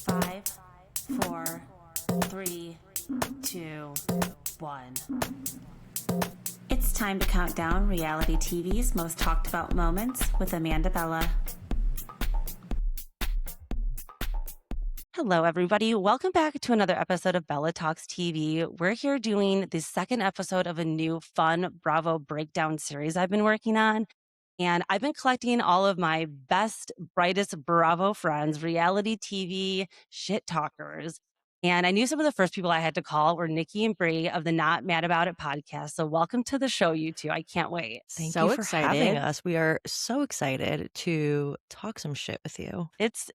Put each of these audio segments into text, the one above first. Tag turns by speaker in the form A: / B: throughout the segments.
A: 5, 4, 3, 2, 1. It's time to count down reality TV's most talked about moments with Amanda Bella. Hello, everybody. Welcome back to another episode of Bella Talks TV. We're here doing the second episode of a new fun Bravo breakdown series I've been working on. And I've been collecting all of my best, brightest Bravo friends, reality TV shit talkers. And I knew some of the first people I had to call were Nikki and Brie of the Not Mad About It podcast. So welcome to the show, you two. I can't wait.
B: Thank you for having us. We are so excited to talk some shit with you.
A: It's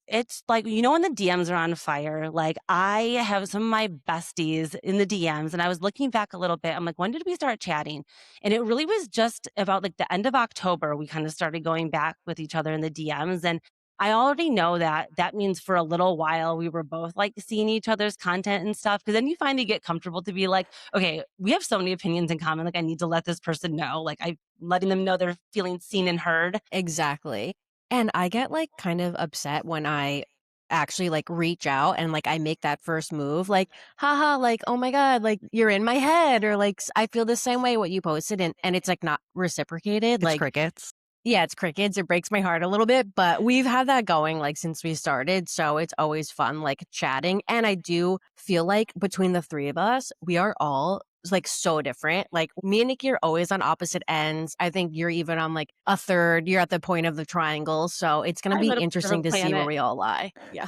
A: like, you know, when the DMs are on fire, like I have some of my besties in the DMs and I was looking back a little bit. I'm like, when did we start chatting? And it really was just about like the end of October. We kind of started going back with each other in the DMs. And I already know that means for a little while we were both like seeing each other's content and stuff. Cause then you finally get comfortable to be like, okay, we have so many opinions in common. Like I need to let this person know. Like I'm letting them know they're feeling seen and heard.
C: Exactly. And I get like kind of upset when I actually like reach out and like I make that first move, like, haha, like, oh my God, like you're in my head, or like I feel the same way what you posted, and it's like not reciprocated.
B: It's
C: like
B: crickets.
C: Yeah, it's crickets. It breaks my heart a little bit, but we've had that going like since we started. So it's always fun like chatting. And I do feel like between the three of us, we are all like so different. Like me and Nikki are always on opposite ends. I think you're even on like a third. You're at the point of the triangle. So it's going to be interesting to see where we all lie. Yeah.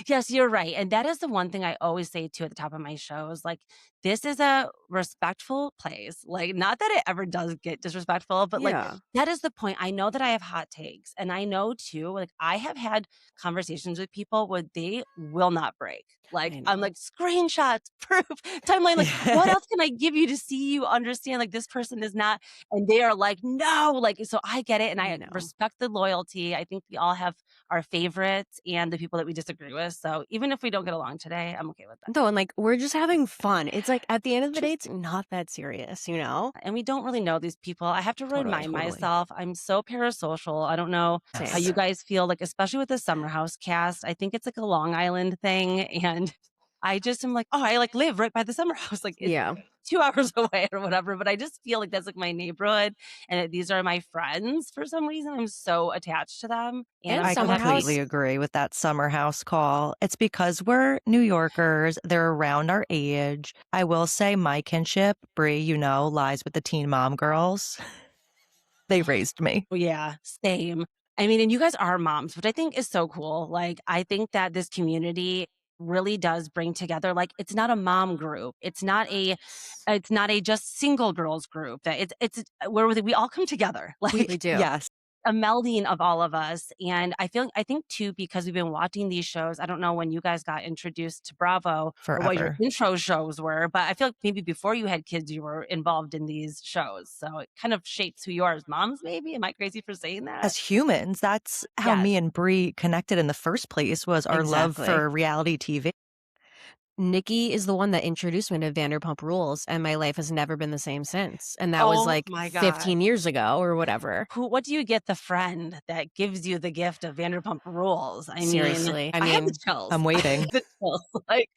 A: Yes, you're right. And that is the one thing I always say too at the top of my shows. Like, this is a respectful place. Like, not that it ever does get disrespectful, but like, that is the point. I know that I have hot takes. And I know too, like, I have had conversations with people where they will not break. Like, I'm like, screenshots, proof, timeline. Like, what else can I give you to see you understand? Like, this person is not. And they are like, no. Like, so I get it. And I respect the loyalty. I think we all have our favorites and the people that we disagree with. So even if we don't get along today, I'm okay with that.
C: No, and like we're just having fun. It's like at the end of the day, it's not that serious, you know?
A: And we don't really know these people. I have to remind myself, I'm so parasocial. I don't know how you guys feel, like, especially with the Summer House cast. I think it's like a Long Island thing. And I just am like, oh, I like live right by the Summer House. Like, it's 2 hours away or whatever. But I just feel like that's like my neighborhood. And these are my friends for some reason. I'm so attached to them.
B: And I completely agree with that Summer House call. It's because we're New Yorkers. They're around our age. I will say my kinship, Brie, you know, lies with the teen mom girls. They raised me.
A: Yeah, same. I mean, and you guys are moms, which I think is so cool. Like, I think that this community really does bring together, like, it's not a mom group. It's not a just single girls group. That it's where we all come together. Like,
C: we do.
B: Yes.
A: A melding of all of us. And I think too, because we've been watching these shows, I don't know when you guys got introduced to Bravo or what your intro shows were, but I feel like maybe before you had kids, you were involved in these shows. So it kind of shapes who you are as moms, maybe. Am I crazy for saying that?
B: As humans, that's how me and Brie connected in the first place, was our love for reality TV.
C: Nikki is the one that introduced me to Vanderpump Rules, and my life has never been the same since. And that was like 15 years ago or whatever.
A: What do you get the friend that gives you the gift of Vanderpump Rules? I
C: Seriously.
A: I have the chills.
B: I'm waiting.
A: Like,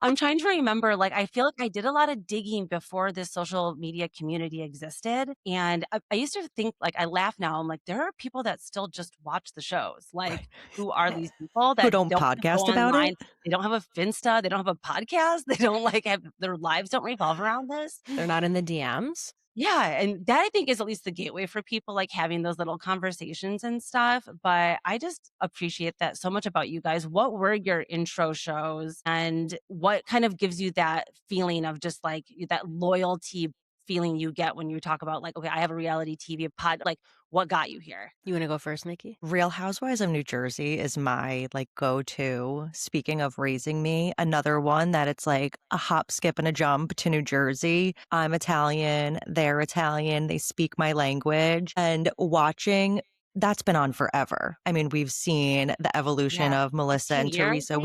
A: I'm trying to remember, like, I feel like I did a lot of digging before this social media community existed. And I used to think, like, I laugh now. I'm like, there are people that still just watch the shows. Like, who are these people that
B: who don't podcast about it?
A: They don't have a Finsta. They don't have a podcast. They don't like have their lives don't revolve around this.
C: They're not in the DMs.
A: Yeah. And that I think is at least the gateway for people, like having those little conversations and stuff. But I just appreciate that so much about you guys. What were your intro shows, and what kind of gives you that feeling of just like that loyalty feeling you get when you talk about, like, okay, I have a reality TV pod, like, what got you here?
C: You want to go first, Nikki?
B: Real Housewives of New Jersey is my like go-to. Speaking of raising me, another one that it's like a hop, skip, and a jump to New Jersey. I'm Italian, they're Italian, they speak my language, and watching that's been on forever. I mean, we've seen the evolution of Melissa and Teresa.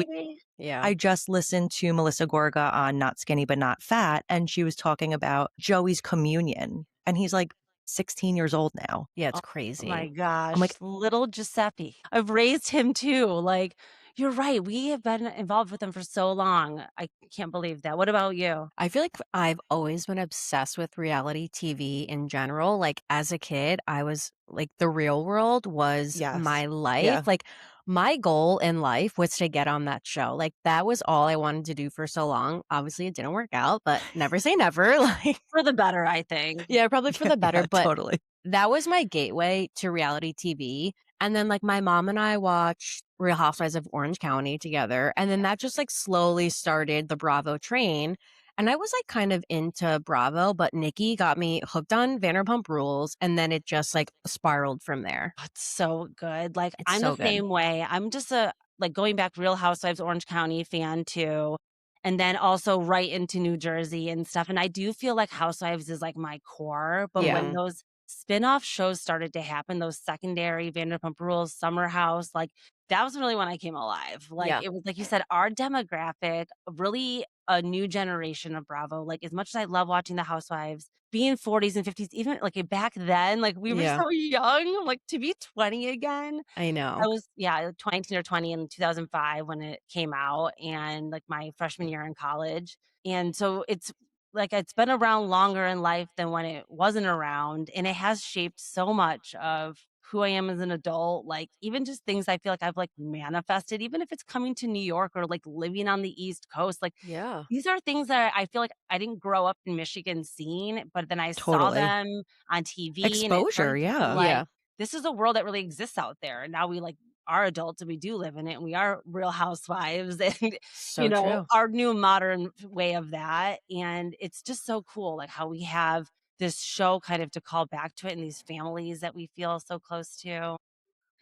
B: I just listened to Melissa Gorga on Not Skinny But Not Fat, and she was talking about Joey's communion. And he's like 16 years old now.
C: Yeah, it's crazy.
A: Oh my gosh.
B: I'm like,
A: little Giuseppe. I've raised him too. Like, You're right. We have been involved with them for so long. I can't believe that. What about you?
C: I feel like I've always been obsessed with reality TV in general. Like as a kid, I was like The Real World was
B: Yes.
C: my life.
B: Yeah.
C: Like my goal in life was to get on that show. Like that was all I wanted to do for so long. Obviously, it didn't work out, but never say never. Like
A: For the better, I think.
C: yeah, probably for the better,
B: Yeah,
C: but
B: totally.
C: that was my gateway to reality TV, and then, like, my mom and I watched Real Housewives of Orange County together, and then that just, like, slowly started the Bravo train, and I was, like, kind of into Bravo, but Nikki got me hooked on Vanderpump Rules, and then it just, like, spiraled from there.
A: It's so good. Like,
C: It's
A: I'm the
C: so good.
A: same way. I'm just a like, going back Real Housewives Orange County fan too, and then also right into New Jersey and stuff, and I do feel like Housewives is, like, my core, but
C: Yeah.
A: when those spinoff shows started to happen, those secondary Vanderpump Rules, Summer House, like, that was really when I came alive. Like,
C: Yeah.
A: it was like you said, our demographic, really a new generation of Bravo. Like, as much as I love watching the Housewives, being 40s and 50s, even, like, back then, like, we were
C: Yeah.
A: so young, like, to be 20 again.
C: I
A: I
C: know.
A: was yeah, like 19 or 20 in 2005 when it came out and, like, my freshman year in college, and so it's like, it's been around longer in life than when it wasn't around, and it has shaped so much of who I am as an adult, like, even just things I feel like I've, like, manifested, even if it's coming to New York or, like, living on the East Coast, like,
C: Yeah.
A: these are things that I feel like I didn't grow up in Michigan seeing, but then I saw
B: Totally.
A: them on TV, and it
B: Exposure,
A: started to feel
B: yeah.
A: like
C: Yeah.
A: this is a world that really exists out there, and now we, like, are adults and we do live in it, and we are real housewives and,
C: So true.
A: our new modern way of that, and it's just so cool, like, how we have this show kind of to call back to it and these families that we feel so close to.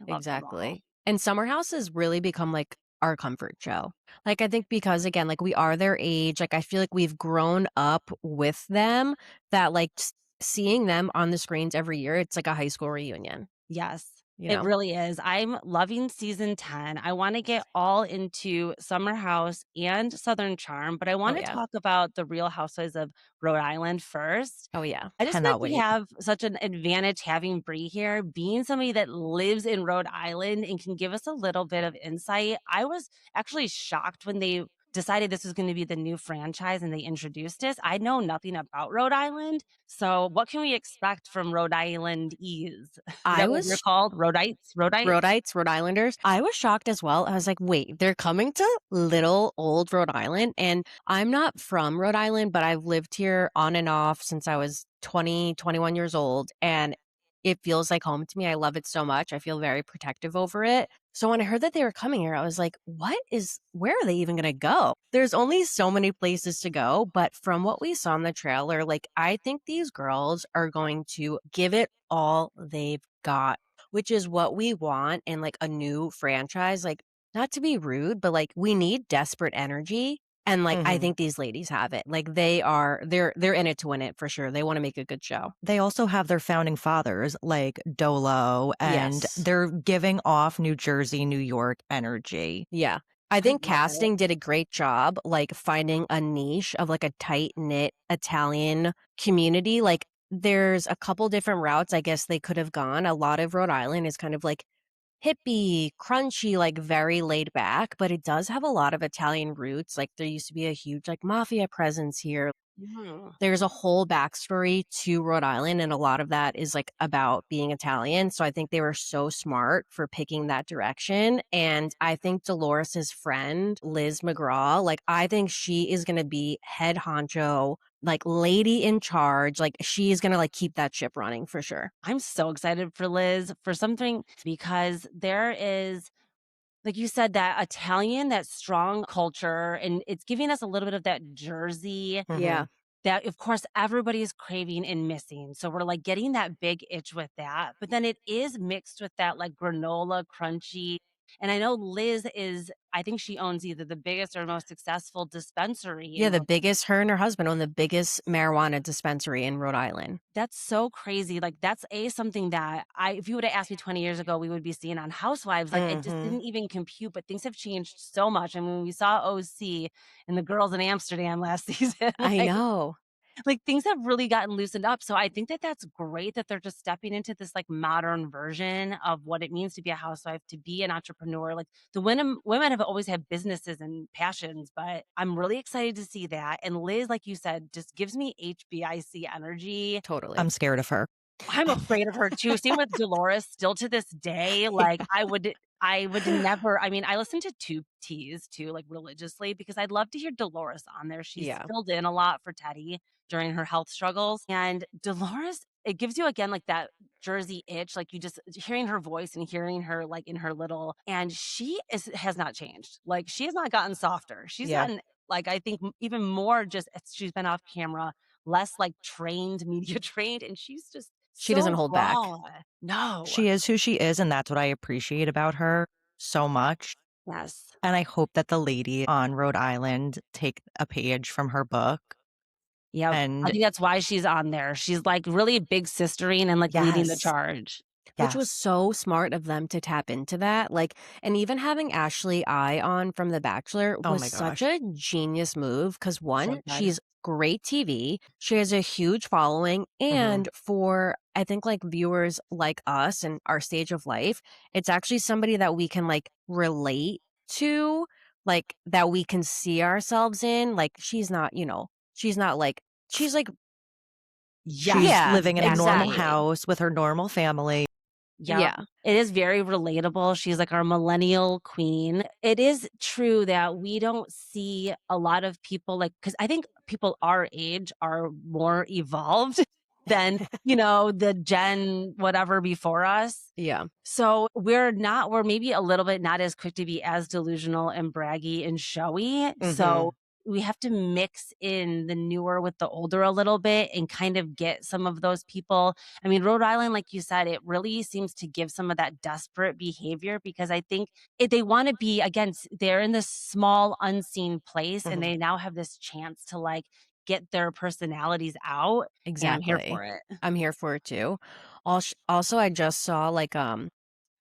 A: I love them all.
C: Exactly. And Summer House has really become like our comfort show. Like, I think because again, like we are their age, like I feel like we've grown up with them that like seeing them on the screens every year, it's like a high school reunion,
A: Yes,
C: you
A: it
C: know?
A: really is. I'm loving season 10. I wanna get all into Summer House and Southern Charm, but I
C: Oh,
A: wanna
C: yeah.
A: talk about the Real Housewives of Rhode Island first.
C: Oh, yeah.
A: I just feel like
B: Cannot
A: we
B: wait.
A: have such an advantage having Brie here, being somebody that lives in Rhode Island and can give us a little bit of insight. I was actually shocked when they decided this was gonna be the new franchise and they introduced this. I know nothing about Rhode Island, so what can we expect from Rhode Islandese? Is
C: I
A: that what they're
C: was
A: called? Rhodites? Rhodites?
C: Rhodites, Rhode Islanders. I was shocked as well. I was like, wait, they're coming to little old Rhode Island. And I'm not from Rhode Island, but I've lived here on and off since I was 20, 21 years old. And it feels like home to me. I love it so much. I feel very protective over it. So when I heard that they were coming here, I was like, where are they even going to go? There's only so many places to go. But from what we saw in the trailer, like, I think these girls are going to give it all they've got, which is what we want in like a new franchise. Like, not to be rude, but like we need desperate energy. And like I
B: Mhm.
C: think these ladies have it. Like they're in it to win it for sure. They want to make a good show.
B: They also have their founding fathers like Dolo, and
C: Yes.
B: they're giving off New Jersey, New York energy.
C: Yeah. I
A: I
C: think
A: love it.
C: casting did a great job like finding a niche of like a tight knit Italian community. Like there's a couple different routes I guess they could have gone. A lot of Rhode Island is kind of like hippie, crunchy, like very laid back, but it does have a lot of Italian roots. Like there used to be a huge like mafia presence here.
A: Mhm.
C: There's a whole backstory to Rhode Island, and a lot of that is like about being Italian. So I think they were so smart for picking that direction. And I think Dolores's friend, Liz McGraw, like I think she is gonna be head honcho, like lady in charge. Like she is gonna like keep that ship running for sure.
A: I'm so excited for Liz for something because there is, like you said, that Italian, that strong culture, and it's giving us a little bit of that Jersey
C: Yeah.
B: Mhm.
A: that, of course, everybody is craving and missing. So we're like getting that big itch with that. But then it is mixed with that like granola, crunchy. And I know Liz is, I think she owns either the biggest or most successful dispensary
C: Yeah,
A: in
C: the
A: Rhode.
C: biggest her and her husband own the biggest marijuana dispensary in Rhode Island.
A: That's so crazy. Like that's something that if you would have asked me 20 years ago, we would be seeing on Housewives. Like it just
B: Mhm.
A: didn't even compute, but things have changed so much. I mean, we saw OC and the girls in Amsterdam last season.
C: I
A: Like
C: know.
A: Like, things have really gotten loosened up, so I think that that's great that they're just stepping into this, like, modern version of what it means to be a housewife, to be an entrepreneur, like, the women have always had businesses and passions, but I'm really excited to see that, and Liz, like you said, just gives me HBIC energy.
C: Totally.
B: I'm scared of her.
A: I'm afraid of her too. Same with Dolores still to this day. Like,
C: Yeah.
A: I would never. I mean, I listen to Tube Teas too, like, religiously because I'd love to hear Dolores on there. She's
C: Yeah.
A: filled in a lot for Teddy during her health struggles. And Dolores, it gives you again like that Jersey itch, like you just hearing her voice and hearing her like in her little and has not changed. Like she has not gotten softer. She's
B: Yeah.
A: gotten like I think even more just as she's been off camera, less like trained, media trained, and she's just
C: She doesn't
A: so
C: hold back.
A: raw. No.
B: She is who she is, and that's what I appreciate about her so much.
A: Yes.
B: And I hope that the lady on Rhode Island take a page from her book.
A: Yep. I
B: And
A: think that's why she's on there. She's, like, really big sistering and, like, leading the
B: yes,
A: charge.
C: Which was
B: yes.
C: so smart of them to tap into that, like and even having Ashley I on from The Bachelor
B: Oh
C: was
B: my
C: such
B: gosh.
C: a genius move. Because
A: So
C: 1,
A: good.
C: she's great TV, she has a huge following,
B: Mhm.
C: and for, I think, like, viewers like us and our stage of life, it's actually somebody that we can, like, relate to, like, that we can see ourselves in, like, she's not, she's not like she's like
B: She's
A: Yes,
C: yeah,
B: living in a normal
A: exactly.
B: house with her normal family.
A: Yep.
C: yeah,
A: It is very relatable. She's like our millennial queen. It is true that we don't see a lot of people like because I think people our age are more evolved than, the gen whatever before us.
C: yeah.
A: So we're maybe a little bit not as quick to be as delusional and braggy and showy. So
C: Mhm.
A: we have to mix in the newer with the older a little bit and kind of get some of those people. I mean, Rhode Island, like you said, it really seems to give some of that desperate behavior because I think they want to be, again, they're in this small, unseen place and
C: Mhm.
A: they now have this chance to like get their personalities out. And I'm here
C: Exactly.
A: for it.
C: I'm here for it too. Also, I just saw like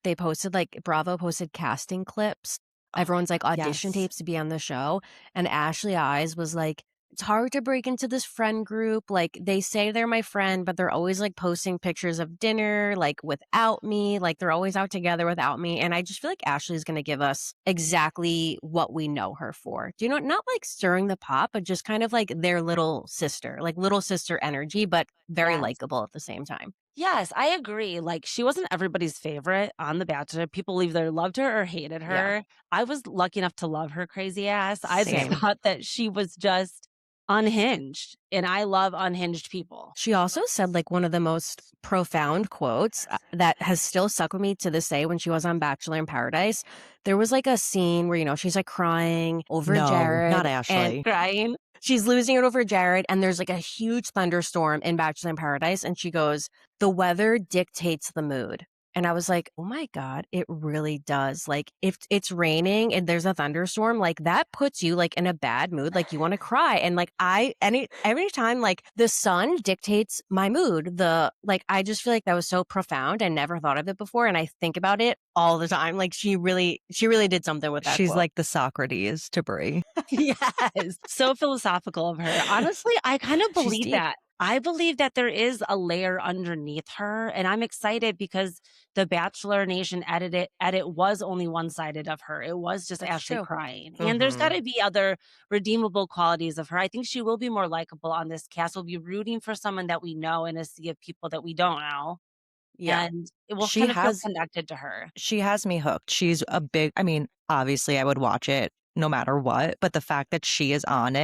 C: they posted like Bravo posted casting clips.
A: Oh my
C: Everyone's
A: God.
C: like audition
A: Yes.
C: tapes to be on the show, and Ashley Eyes was like, "It's hard to break into this friend group. Like they say they're my friend, but they're always like posting pictures of dinner like without me. Like they're always out together without me." And I just feel like Ashley's going to give us exactly what we know her for. Do you know, not like stirring the pot, but just kind of like their little sister, like little sister energy, but very
A: Yes.
C: likable at the same time.
A: Yes, I agree. Like, she wasn't everybody's favorite on The Bachelor. People either loved her or hated
C: Yeah,
A: her. I was lucky enough to love her crazy ass. I just
C: same.
B: Same.
A: thought that she was just unhinged, and I love unhinged people.
C: She also said like one of the most profound quotes that has still stuck with me to this day when she was on Bachelor in Paradise. There was like a scene where, she's like crying over
B: No, not
C: Jared and
B: Ashley.
A: Crying.
C: she's losing it over Jared. And there's like a huge thunderstorm in Bachelor in Paradise. And she goes, "The weather dictates the mood." And I was like, oh my God, it really does. Like, if it's raining and there's a thunderstorm, like that puts you like in a bad mood. Like you want to cry. And like every time like the sun dictates my mood, I just feel like that was so profound. I never thought of it before. And I think about it all the time. Like she really did something with that
B: She's
C: quote.
B: like the Socrates to Brie.
A: Yes. So philosophical of her. Honestly, I kind of
C: She's
A: believe
C: deep.
A: that. I believe that there is a layer underneath her, and I'm excited because the Bachelor Nation edit was only one-sided of her. It was just
C: That's
A: Ashley
C: true.
A: crying. And there's
B: Mhm.
A: gotta be other redeemable qualities of her. I think she will be more likable on this cast. We'll be rooting for someone that we know in a sea of people that we don't know,
C: Yeah.
A: and it will
B: She
A: kind of feel
B: has
A: connected to her.
B: She has me hooked. She's a big I mean, obviously, I would watch it no matter what, but the fact that she is on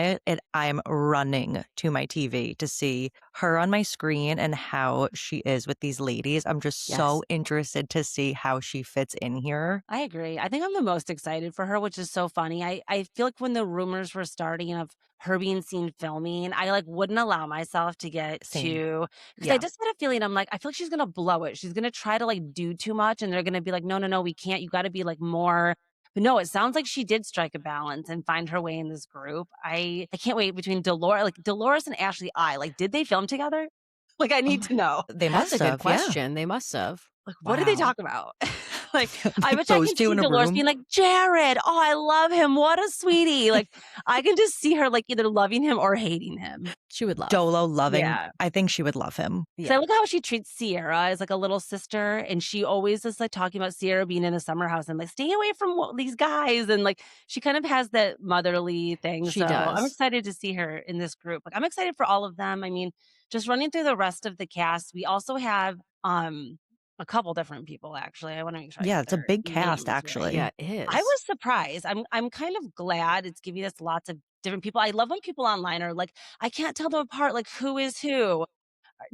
B: I'm running to my TV to see her on my screen and how she is with these ladies. I'm just so
A: Yes.
B: interested to see how she fits in here.
A: I agree. I think I'm the most excited for her, which is so funny. I feel like when the rumors were starting of her being seen filming, I like wouldn't allow myself to get
B: Same.
A: too because I
C: Yeah.
A: just had a feeling I'm like, I feel like she's gonna blow it. She's gonna try to like do too much and they're gonna be like, no, no, no, we can't. You gotta be like more. But no, it sounds like she did strike a balance and find her way in this group. I can't wait between Dolores and Ashley I. Like, did they film together? Like I
B: Oh
A: need
B: my
A: to know.
B: They
C: That's a
B: must
C: good
B: have, yeah.
C: question. They must have.
A: Like, what did they
B: Wow.
A: talk about? Like, I wish I
B: Those
A: could
B: two
A: see
B: in a
A: Dolores
B: room.
A: being like, Jared, oh, I love him. What a sweetie. Like, I can just see her like either loving him or hating him.
C: She would love.
B: Dolo loving.
A: Yeah.
B: I think she would love him.
A: So I look how she treats Sierra as like a little sister, and she always is like talking about Sierra being in the summer house and like stay away from these guys, and like she kind of has that motherly thing.
C: She
A: So
C: does.
A: I'm excited to see her in this group. Like I'm excited for all of them. I mean, just running through the rest of the cast, we also have a couple different people actually. I want to make sure I
B: Yeah,
A: get
B: it's a
A: their
B: big cast,
A: names
B: actually.
A: right.
C: Yeah, it is.
A: I was surprised. I'm kind of glad it's giving us lots of different people. I love when people online are like, I can't tell them apart. Like who is who?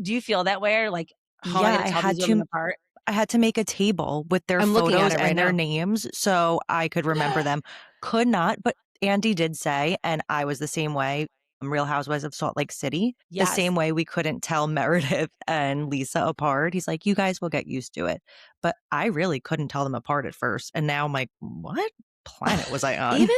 A: Do you feel that way? Or like, how am I
B: Yeah,
A: going to tell these women apart?
B: I had to make a table with their
C: I'm looking at
B: photos
C: it right
B: and their
C: now.
B: names so I could remember them. Could not, but Andy did say, and I was the same way, Real Housewives of Salt Lake City, the
A: Yes.
B: same way we couldn't tell Meredith and Lisa apart. He's like, you guys will get used to it. But I really couldn't tell them apart at first. And now I'm like, what planet was I on?
C: Even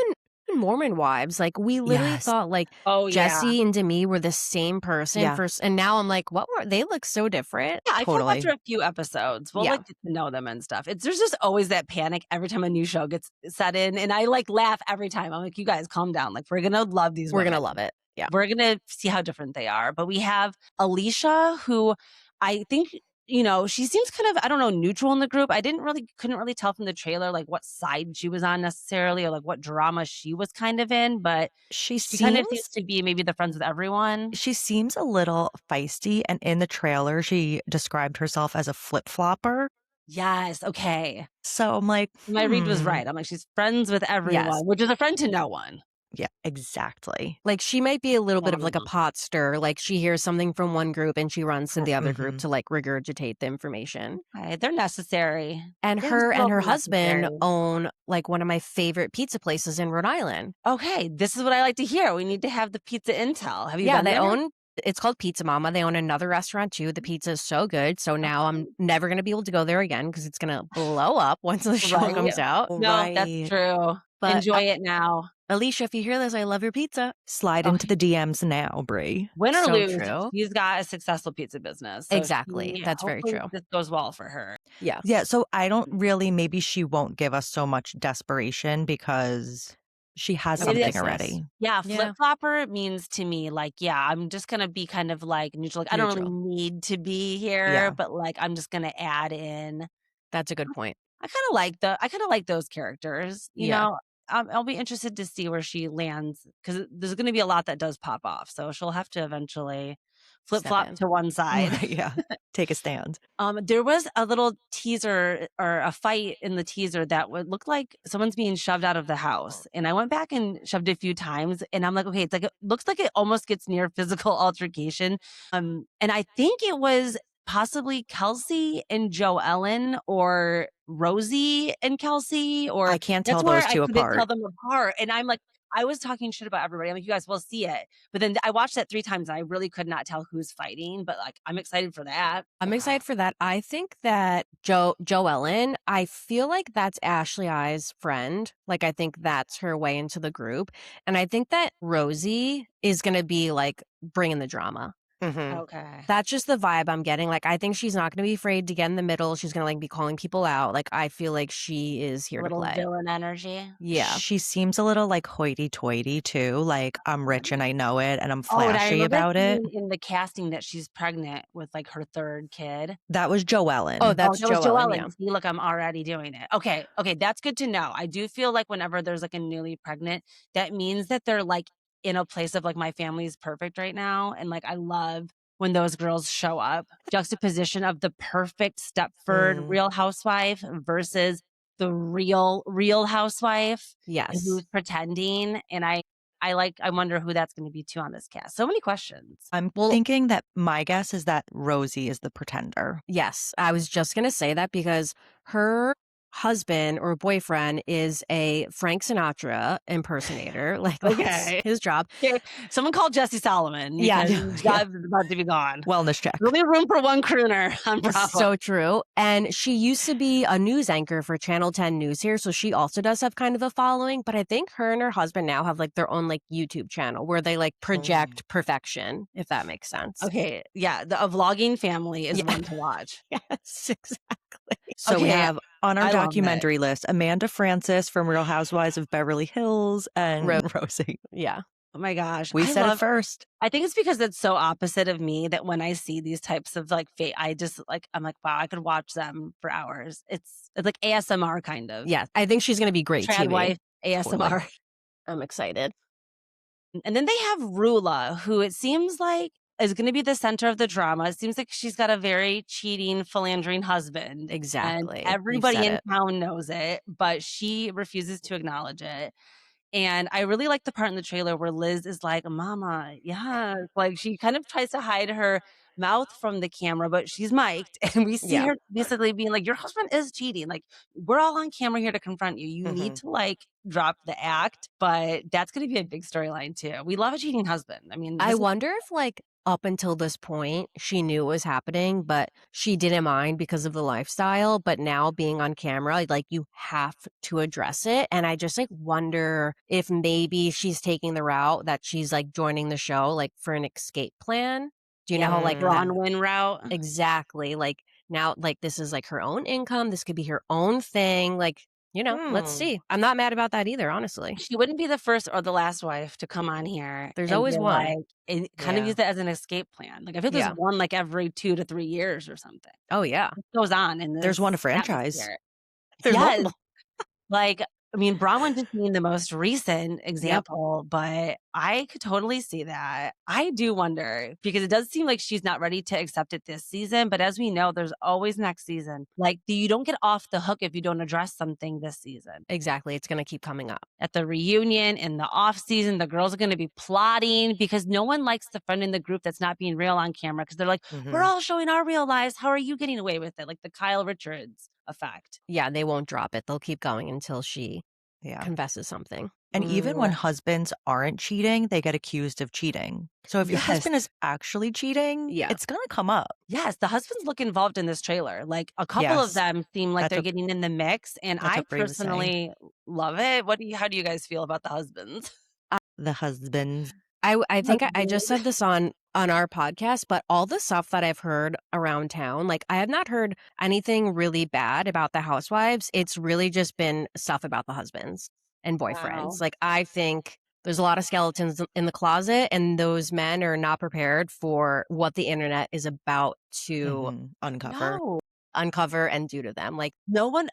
C: Mormon wives, like we literally
B: Yes.
C: thought like
A: Oh,
C: Jesse and Demi were the same person
B: Yeah.
C: first, and now I'm like, what were they? Look so different.
A: Yeah, I feel
B: Totally.
A: after a few episodes, we'll
C: Yeah.
A: like get to know them and stuff. There's just always that panic every time a new show gets set in, and I like laugh every time. I'm like, you guys calm down. Like we're gonna love these.
C: We're
A: women.
C: gonna love it. Yeah.
A: We're gonna see how different they are. But we have Alicia, who I think, you know, she seems kind of, I don't know, neutral in the group. I couldn't really tell from the trailer like what side she was on necessarily, or like what drama she was kind of in, but
B: She
A: kind of seems
B: seems
A: to be maybe the friends with everyone.
B: she seems a little feisty, and in the trailer she described herself as a flip-flopper.
A: Yes. Okay.
B: So I'm like,
A: My read was right. I'm like, she's friends with everyone, which is a friend to no one.
B: Yeah, exactly.
C: Like she might be a little bit of like a
A: Mhm.
C: pot stir. Like she hears something from one group and she runs to the other group to like regurgitate the information.
A: Okay, they're necessary.
C: And
A: They're
C: her and her
A: so
C: husband
A: necessary.
C: own like one of my favorite pizza places in Rhode Island.
A: Okay, this is what I like to hear. We need to have the pizza intel. Have you
C: Yeah,
A: been
C: they
A: there?
C: own. It's called Pizza Mama. They own another restaurant too. The pizza is so good. So now I'm never going to be able to go there again because it's going to blow up once the show
A: Right.
C: comes out.
A: No, that's true.
C: But
A: enjoy it now.
C: Alicia, if you hear this, I love your pizza.
B: Slide into the DMs now, Brie.
A: Win or
C: So
A: lose,
C: true.
A: he's got a successful pizza business. So
C: Exactly. That's very
A: hopefully
C: true.
A: This goes well for her.
C: Yeah.
B: Yeah, so I don't really, maybe she won't give us so much desperation because she has something already.
A: Yeah, flip-flopper means to me like, yeah, I'm just going to be kind of like neutral. Like, I don't really need to be here, but like I'm just going to add in.
C: That's a good point.
A: I kind of like those characters, you know. I'll be interested to see where she lands because there's going to be a lot that does pop off. So she'll have to eventually flip-flop to one side.
B: Right, yeah, take a stand.
A: There was a little teaser or a fight in the teaser that would look like someone's being shoved out of the house. And I went back and shoved a few times and I'm like, okay, it's like, it looks like it almost gets near physical altercation. And I think it was possibly Kelsey and Joellen or Rosie and Kelsey, or
B: I can't tell those two apart.
A: Tell them apart. And I'm like, I was talking shit about everybody. I'm like, you guys will see it. But then I watched that 3 times and I really could not tell who's fighting. But like, I'm excited for that.
C: I'm excited for that. I think that Joellen, I feel like that's Ashley I's friend. Like, I think that's her way into the group. And I think that Rosie is going to be like bringing the drama.
A: Okay.
C: That's just the vibe I'm getting. Like, I think she's not going to be afraid to get in the middle. She's going to like be calling people out. Like, I feel like she is here to play.
A: Villain energy.
C: Yeah.
B: She seems a little like hoity-toity too. Like, I'm rich and I know it and I'm flashy about it.
A: In the casting that she's pregnant with like her 3rd kid.
B: That was Joellen.
C: Oh, that was Joellen.
A: Yeah. See, look, I'm already doing it. Okay. That's good to know. I do feel like whenever there's like a newly pregnant, that means that they're like in a place of like, my family's perfect right now. And like, I love when those girls show up. Juxtaposition of the perfect Stepford Real Housewife versus the real housewife.
C: Yes.
A: Who's pretending. And I wonder who that's going to be too on this cast. So many questions.
B: I'm thinking that my guess is that Rosie is the pretender.
C: Yes. I was just going to say that because her husband or boyfriend is a Frank Sinatra impersonator. Like, that's his job.
A: Okay. Someone called Jesse Solomon. His job is about to be gone.
B: Wellness check.
A: Really room for one crooner on Bravo.
C: So true. And she used to be a news anchor for Channel 10 News here. So she also does have kind of a following. But I think her and her husband now have like their own like YouTube channel where they like project perfection, if that makes sense.
A: Okay. Yeah. A vlogging family is one to watch.
C: Yes, exactly.
B: So we have on our documentary list Amanda Francis from Real Housewives of Beverly Hills and Rosie.
C: Yeah.
A: Oh my gosh.
B: We said it first.
A: I think it's because it's so opposite of me that when I see these types of like I just like, I'm like, wow, I could watch them for hours. It's like ASMR kind of.
C: Yeah. I think she's going to be great
A: Trad
C: TV.
A: wife ASMR.
C: Totally. I'm excited.
A: And then they have Rula, who it seems like is going to be the center of the drama. It seems like she's got a very cheating, philandering husband.
C: Exactly.
A: And everybody in town knows it, but she refuses to acknowledge it. And I really like the part in the trailer where Liz is like, Mama, yeah. Like she kind of tries to hide her mouth from the camera, but she's mic'd. And we see her basically being like, your husband is cheating. Like, we're all on camera here to confront you. You need to like drop the act, but that's going to be a big storyline too. We love a cheating husband. I mean,
C: I wonder if like up until this point, she knew it was happening, but she didn't mind because of the lifestyle. But now being on camera, like you have to address it. And I just like wonder if maybe she's taking the route that she's like joining the show, like for an escape plan. Do you know how like
A: Bronwyn route?
C: Exactly. Like now, like this is like her own income. This could be her own thing. Like, you know, let's see. I'm not mad about that either, honestly.
A: She wouldn't be the first or the last wife to come on here.
C: There's always one.
A: Like, and kind of use it as an escape plan. Like I feel there's one like every 2 to 3 years or something.
C: Oh yeah.
A: It goes on in this.
B: There's one a franchise.
A: Atmosphere.
C: There's multiple.
A: Like, I mean, Bronwyn just being the most recent example, but I could totally see that. I do wonder because it does seem like she's not ready to accept it this season. But as we know, there's always next season. Like you don't get off the hook if you don't address something this season.
C: Exactly. It's going to keep coming up.
A: At the reunion, in the off season, the girls are going to be plotting because no one likes the friend in the group that's not being real on camera because they're like, we're all showing our real lives. How are you getting away with it? Like the Kyle Richards effect.
C: Yeah, they won't drop it. They'll keep going until she confesses something.
B: And even when husbands aren't cheating, they get accused of cheating. So if your husband is actually cheating, it's going to come up.
A: Yes, the husbands look involved in this trailer. Like a couple of them seem like they're getting in the mix. And I personally love it. How do you guys feel about the husbands?
B: The husbands.
C: I think I just said this on our podcast, but all the stuff that I've heard around town, like I have not heard anything really bad about the housewives. It's really just been stuff about the husbands and boyfriends.
A: Wow.
C: Like I think there's a lot of skeletons in the closet and those men are not prepared for what the internet is about to uncover and do to them. Like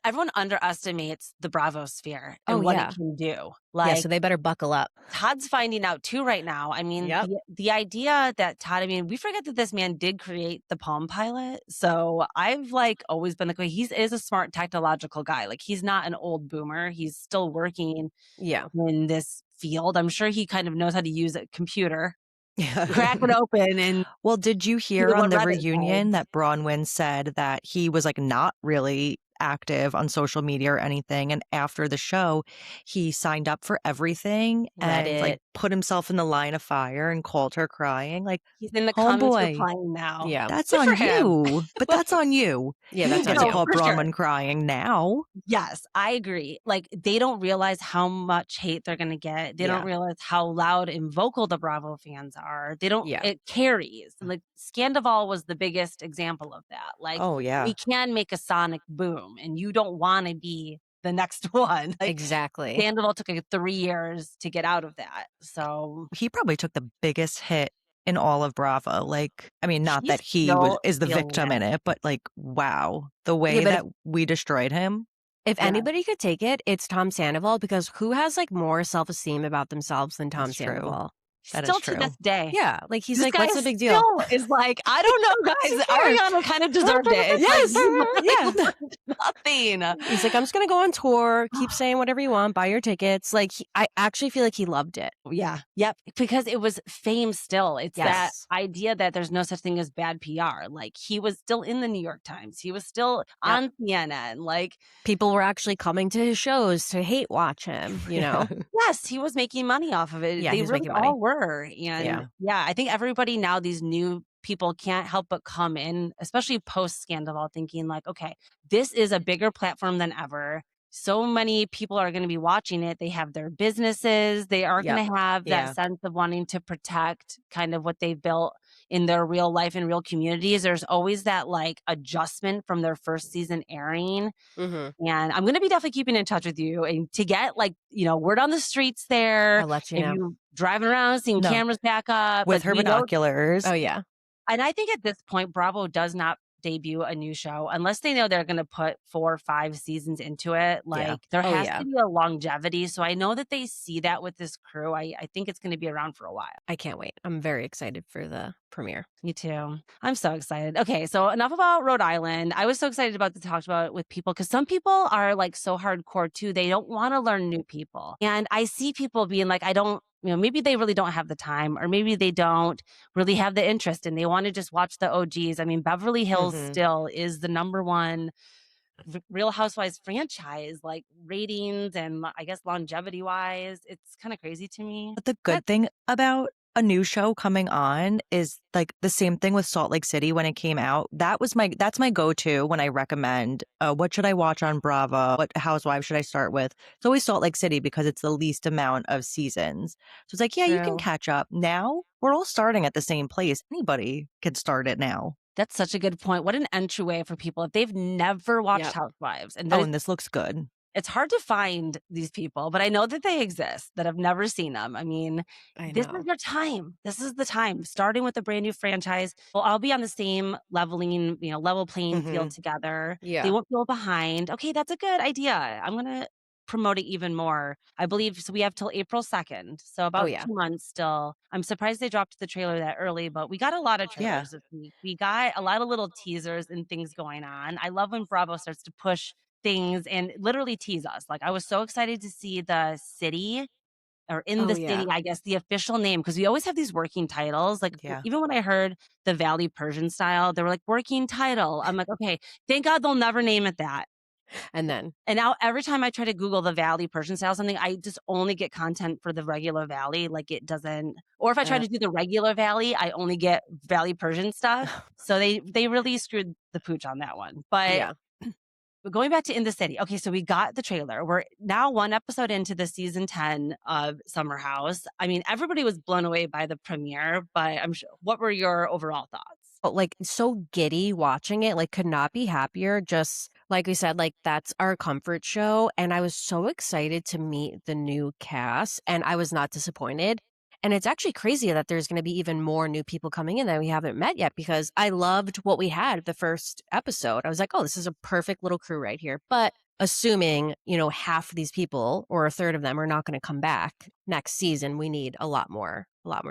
A: everyone underestimates the Bravo sphere and what it can do. Like,
C: so they better buckle up.
A: Todd's finding out too right now. I mean, the idea that Todd, I mean, we forget that this man did create the Palm Pilot. So I've like always been like, he is a smart technological guy. Like he's not an old boomer. He's still working in this field. I'm sure he kind of knows how to use a computer. Crack it open and
B: did you hear on the reunion that Bronwyn said that he was like not really active on social media or anything, and after the show he signed up for everything and like put himself in the line of fire and called her crying? Like
A: he's in the comments replying now.
B: That's on you. But that's on you.
C: That's
B: on you. Call Bronwyn crying now.
A: Yes, I agree. Like they don't realize how much hate they're gonna get. They don't realize how loud and vocal the Bravo fans are. They don't it carries. Like Scandival was the biggest example of that. Like we can make a sonic boom and you don't want to be the next one. Like,
C: exactly.
A: Sandoval took 3 years to get out of that. So
B: he probably took the biggest hit in all of Bravo. Like, I mean, not that he is the victim in it, but like, wow, the way that we destroyed him.
C: If anybody could take it, it's Tom Sandoval, because who has like more self-esteem about themselves than Tom Sandoval?
B: That
A: still
B: is true.
A: To this day.
C: Yeah. Like he's
A: this
C: like, what's the big deal?
A: Is like, I don't know, guys. Ariana kind of deserved it.
C: Yes.
A: Nothing.
C: He's like, I'm just going to go on tour, keep saying whatever you want, buy your tickets. Like, I actually feel like he loved it.
A: Yeah. Yep. Because it was fame still. It's that idea that there's no such thing as bad PR. Like, he was still in the New York Times. He was still on CNN. Like,
C: people were actually coming to his shows to hate watch him, you know?
A: Yes, he was making money off of it.
C: Yeah,
A: they
C: he was
A: really
C: making money.
A: all were. And I think everybody now, these new people can't help but come in, especially post Scandival, thinking like, okay, this is a bigger platform than ever. so many people are going to be watching it. They have their businesses. They are
C: Yep.
A: going to have that
B: Yeah.
A: sense of wanting to protect kind of what they've built in their real life and real communities. There's always that like adjustment from their first season airing.
C: Mhm.
A: And I'm gonna be definitely keeping in touch with you and to get like, word on the streets there.
C: I'll let you
A: If
C: know.
A: you driving around seeing
B: No.
A: cameras back up,
B: With
A: like
B: her
A: we know.
B: binoculars.
C: Oh, yeah.
A: And I think at this point, Bravo does not debut a new show unless they know they're gonna put 4 or 5 seasons into it.
B: Yeah.
A: Like, there
C: Oh,
A: has
C: yeah.
A: to be a longevity, so I know that they see that with this crew. I think it's gonna be around for a while.
C: I can't wait. I'm very excited for the premiere.
A: Me too. I'm so excited. Okay, so enough about Rhode Island. I was so excited about to talk about it with people because some people are like so hardcore too. They don't want to learn new people. And I see people being like, I don't, maybe they really don't have the time or maybe they don't really have the interest and they want to just watch the OGs. I mean, Beverly Hills
B: Mhm.
A: still is the number one Real Housewives franchise, like ratings and I guess longevity wise. It's kind of crazy to me.
B: But the good thing about a new show coming on is like the same thing with Salt Lake City when it came out. That's my go-to when I recommend what should I watch on Bravo? What housewives should I start with? It's always Salt Lake City because it's the least amount of seasons. So it's like, yeah, you can
A: True.
B: catch up. Now we're all starting at the same place. Anybody can start it now.
A: That's such a good point. What an entryway for people if they've never watched
C: Yep.
A: Housewives. And
B: Oh, and this looks good.
A: it's hard to find these people, but I know that they exist, that have never seen them. I mean,
C: I
A: this is
C: know.
A: your time. This is the time. Starting with a brand new franchise. Well, I'll be on the same level playing field
B: Mhm.
A: together. They
C: Yeah.
A: won't feel behind. Okay, that's a good idea. I'm going to promote it even more. I believe so we have till April 2nd. So
C: Oh,
A: about
C: yeah.
A: 2 months still. I'm surprised they dropped the trailer that early, but we got a lot of
B: Yeah.
A: trailers this week. We got a lot of little teasers and things going on. I love when Bravo starts to push things and literally tease us. Like I was so excited to see the city or in
C: Oh,
A: the city,
C: yeah.
A: I guess the official name, because we always have these working titles. Like
B: Yeah.
A: even when I heard the Valley Persian style, they were like working title. I'm like, okay, thank God they'll never name it that.
C: And then
A: And now every time I try to Google the Valley Persian style something, I just only get content for the regular Valley. Like it doesn't, or if I try
C: uh,
A: to do the regular Valley, I only get Valley Persian stuff. So they really screwed the pooch on that one.
C: yeah.
A: But going back to In the City, okay, so we got the trailer. We're now one episode into the season 10 of Summer House. I mean, everybody was blown away by the premiere, but I'm sure. What were your overall thoughts?
C: But, like, so giddy watching it, like, could not be happier. Just like we said, like, that's our comfort show, and I was so excited to meet the new cast, and I was not disappointed. And it's actually crazy that there's gonna be even more new people coming in that we haven't met yet because I loved what we had the first episode. I was like, "Oh, this is a perfect little crew right here." But assuming, half of these people or a third of them are not gonna come back next season, we need a lot more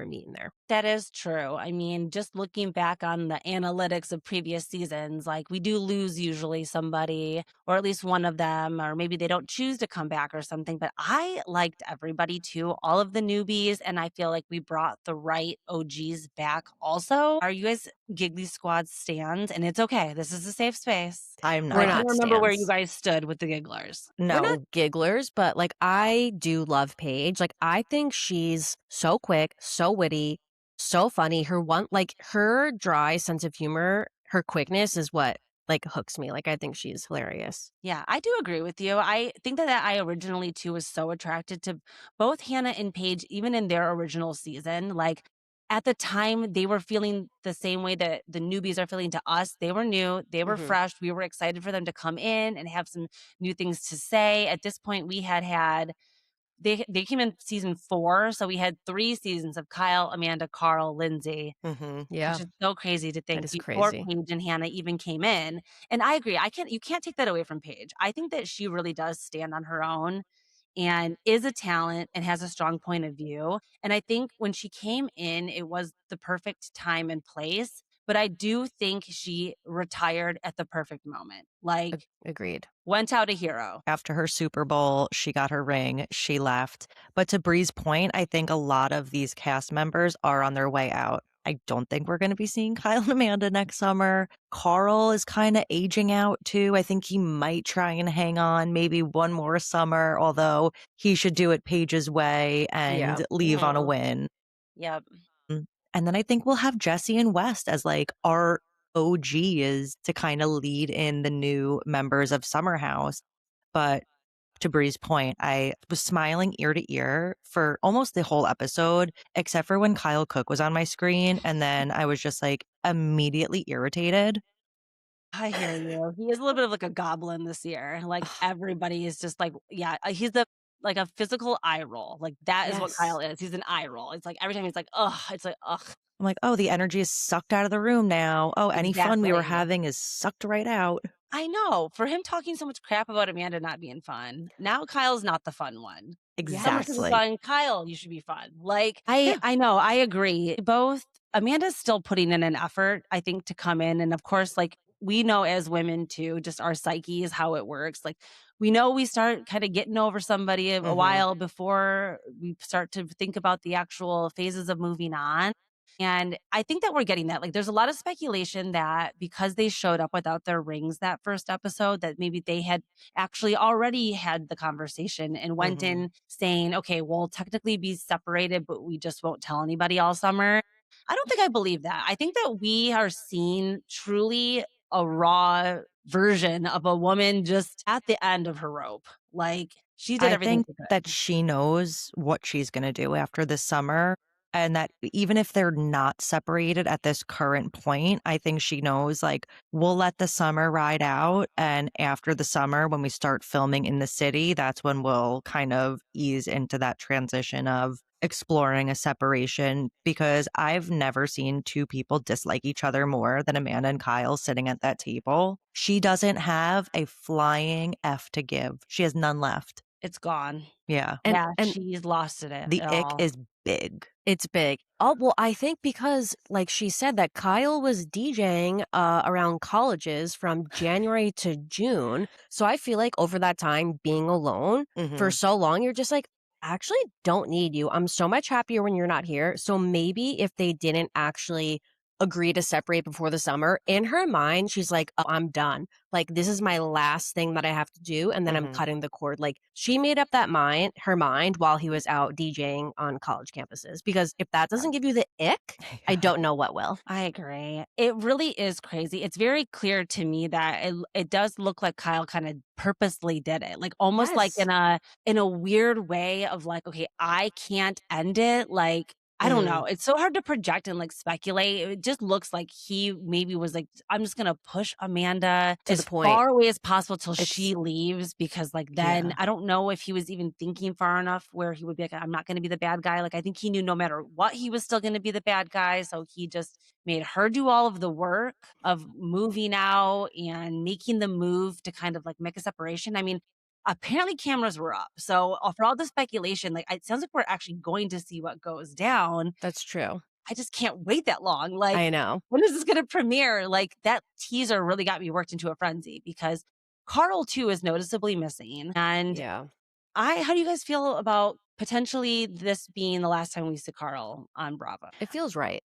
C: meat in there.
A: That is true. I mean, just looking back on the analytics of previous seasons, like we do lose usually somebody, or at least one of them, or maybe they don't choose to come back or something. But I liked everybody too, all of the newbies. And I feel like we brought the right OGs back also. Are you guys Giggly Squad stands? And it's okay. This is a safe space.
B: I'm
A: But I
C: We're
A: couldn't
C: not
B: not.
A: remember where you
C: stans.
A: guys stood with the gigglers.
C: We're not
B: No.
C: gigglers, but like I do love Paige. Like I think she's so quick, so witty, so funny. Her dry sense of humor, her quickness is what like hooks me. Like I think she's hilarious.
A: Yeah, I do agree with you. I think that I originally too was so attracted to both Hannah and Paige, even in their original season. Like at the time, they were feeling the same way that the newbies are feeling to us. They were new, they were
C: Hmm.
A: fresh. We were excited for them to come in and have some new things to say. At this point, we had they came in season 4, so we had 3 seasons of Kyle, Amanda, Carl, Lindsay,
B: Mhm.
C: Yeah,
A: which is so crazy to
C: that
A: think
C: is
A: before
C: crazy.
A: Paige and Hannah even came in. And I agree. You can't take that away from Paige. I think that she really does stand on her own and is a talent and has a strong point of view. And I think when she came in, it was the perfect time and place. But I do think she retired at the perfect moment. Like,
C: Agreed.
A: went out a hero.
B: After her Super Bowl, she got her ring, she left. But to Bree's point, I think a lot of these cast members are on their way out. I don't think we're going to be seeing Kyle and Amanda next summer. Carl is kind of aging out too. I think he might try and hang on maybe one more summer, although he should do it Paige's way
C: Yeah.
B: and leave on a
A: Mhm.
B: win.
A: Yep.
B: Mm. And then I think we'll have Jesse and West as like our OG is to kind of lead in the new members of Summer House. But to Brie's point, I was smiling ear to ear for almost the whole episode, except for when Kyle Cooke was on my screen. And then I was just like immediately irritated.
A: I hear you. He is a little bit of like a goblin this year. Like everybody is just like, yeah, he's the like a physical eye roll. Like that is what Kyle
C: Yes.
A: is. He's an eye roll. It's like every time he's like, ugh, it's like, ugh.
B: I'm like, oh, the energy is sucked out of the room now. Oh, any fun we were
A: Exactly.
B: having is sucked right out.
A: I know. For him talking so much crap about Amanda not being fun. Now Kyle's not the fun one. Someone should be
B: Exactly.
A: fun. Kyle, you should be fun. Like
C: Yeah.
A: I know, I agree. Both Amanda's still putting in an effort, I think, to come in. And of course, like we know as women too, just our psyche is how it works. Like we know we start kind of getting over somebody a while before we start to think about the actual phases of moving on. And I think that we're getting that. Like, there's a lot of speculation that because they showed up without their rings that first episode, that maybe they had actually already had the conversation and went in saying, okay, we'll technically be separated, but we just won't tell anybody all summer. I don't think I believe that. I think that we are seeing truly a raw version of a woman just at the end of her rope. Like, she did
B: I
A: everything
B: think
A: she
B: that
A: could.
B: she knows what she's going to do after this summer. And that even if they're not separated at this current point, I think she knows like we'll let the summer ride out. And after the summer, when we start filming in the city, that's when we'll kind of ease into that transition of exploring a separation. Because I've never seen two people dislike each other more than Amanda and Kyle sitting at that table. She doesn't have a flying F to give, she has none left.
A: It's gone.
B: Yeah.
A: Yeah,
C: And
A: she's lost it
B: The ick
A: all.
B: is big.
C: it's big. Oh, well, I think because, like she said, that Kyle was DJing around colleges from January to June. So I feel like over that time, being alone for so long, you're just like, I actually don't need you. I'm so much happier when you're not here. So maybe if they didn't actually agree to separate before the summer, in her mind, she's like, oh, I'm done. Like, this is my last thing that I have to do. And then I'm cutting the cord. Like, she made up her mind while he was out DJing on college campuses. Because if that doesn't give you the ick, I don't know what will.
A: I agree. It really is crazy. It's very clear to me that it does look like Kyle kind of purposely did it. Like almost like
C: Yes.
A: in a weird way of like, okay, I can't end it. Like I don't know. It's so hard to project and like speculate. It just looks like he maybe was like, I'm just gonna push Amanda
C: To the
A: as
C: point.
A: far away as possible till
B: It's-
A: she leaves because like then
B: Yeah.
A: I don't know if he was even thinking far enough where he would be like, I'm not gonna be the bad guy. Like I think he knew no matter what he was still gonna be the bad guy. So he just made her do all of the work of moving out and making the move to kind of like make a separation. I mean, apparently cameras were up. So for all the speculation, like it sounds like we're actually going to see what goes down.
C: That's true.
A: I just can't wait that long. Like,
C: I know.
A: when is this going to premiere? Like that teaser really got me worked into a frenzy because Carl too is noticeably missing. And
C: Yeah.
A: how do you guys feel about potentially this being the last time we see Carl on Bravo?
C: It feels right.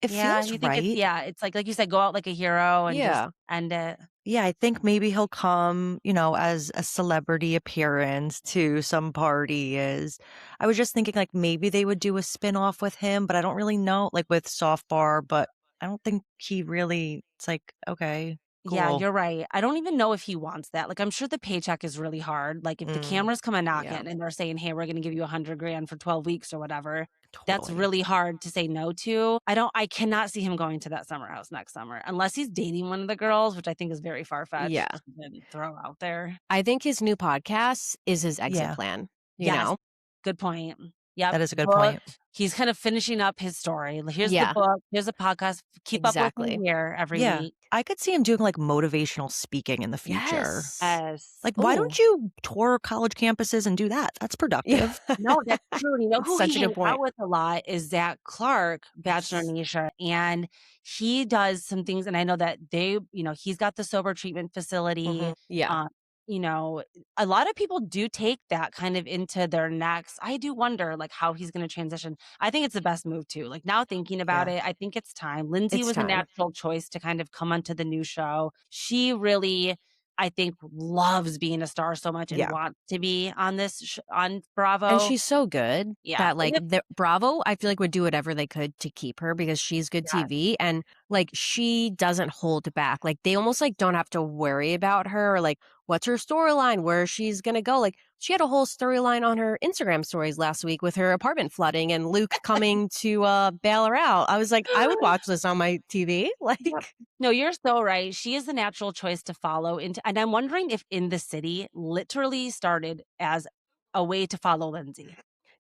B: It
A: Yeah,
B: feels
A: you think
B: right.
A: it's like you said, go out like a hero and just
C: Yeah.
A: end it.
B: Yeah, I think maybe he'll come, as a celebrity appearance to some party. I was just thinking like maybe they would do a spinoff with him, but I don't really know, like with Soft Bar, but I don't think he really, it's like, okay,
A: Yeah,
B: cool.
A: you're right. I don't even know if he wants that. Like, I'm sure the paycheck is really hard. Like, if the cameras come a knocking and they're saying, "Hey, we're going to give you 100 grand for 12 weeks or whatever," that's
B: Totally.
A: really hard to say no to. I cannot see him going to that summer house next summer unless he's dating one of the girls, which I think is very far fetched
C: Yeah.
A: to even throw out there.
C: I think his new podcast is his exit
B: Yeah.
C: plan.
A: Yes, good point. Yep,
B: That is a good
A: book.
B: point.
A: He's kind of finishing up his story. Here's the
C: Yeah.
A: book. Here's a podcast. Keep up with me here every
B: Yeah.
A: week.
B: I could see him doing like motivational speaking in the future.
C: Yes.
A: Yes.
B: Like, why
C: Ooh.
B: don't you tour college campuses and do that? That's productive.
A: No, that's true. And you know who
C: Such
A: he
C: a good
A: hangs
C: point.
A: out with a lot is Zach Clark, Bachelor Nation. And he does some things. And I know that he's got the sober treatment facility.
C: Yeah.
A: A lot of people do take that kind of into their next. I do wonder like how he's going to transition. I think it's the best move too. Like now thinking about it, I think it's time. Lindsay
C: It's
A: was a
C: time.
A: natural choice to kind of come onto the new show. She really, I think, loves being a star so much and
B: Yeah.
A: wants to be on this on Bravo.
C: And she's so good
A: Yeah.
C: that like Bravo, I feel like would do whatever they could to keep her because she's good TV and like she doesn't hold back. Like they almost like don't have to worry about her or like what's her storyline, where she's gonna go. Like She had a whole storyline on her Instagram stories last week with her apartment flooding and Luke coming to bail her out. I was like, I would watch this on my TV.
A: Yep. No, you're so right. She is the natural choice to follow into, and I'm wondering if In the City literally started as a way to follow Lindsay.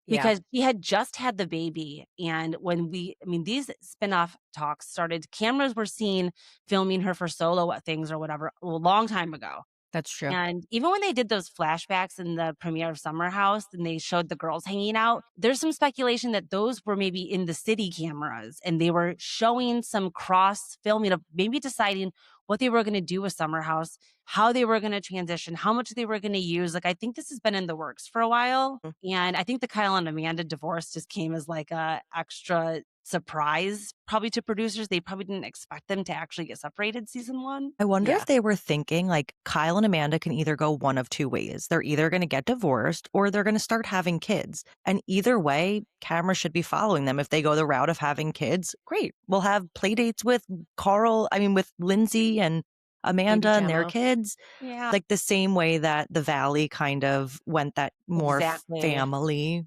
A: Because she had just had the baby. And when these spinoff talks started, cameras were seen filming her for solo things or whatever a long time ago.
C: That's true.
A: And even when they did those flashbacks in the premiere of Summer House and they showed the girls hanging out, there's some speculation that those were maybe In the City cameras and they were showing some cross filming of maybe deciding what they were going to do with Summer House, how they were going to transition, how much they were going to use. Like, I think this has been in the works for a while. And I think the Kyle and Amanda divorce just came as like a extra surprise probably to producers. They probably didn't expect them to actually get separated season 1.
B: I wonder if they were thinking like Kyle and Amanda can either go one of two ways. They're either going to get divorced or they're going to start having kids. And either way, cameras should be following them. If they go the route of having kids, great. We'll have play dates with with Lindsay and Amanda and their kids.
A: Yeah.
B: Like the same way that the Valley kind of went that more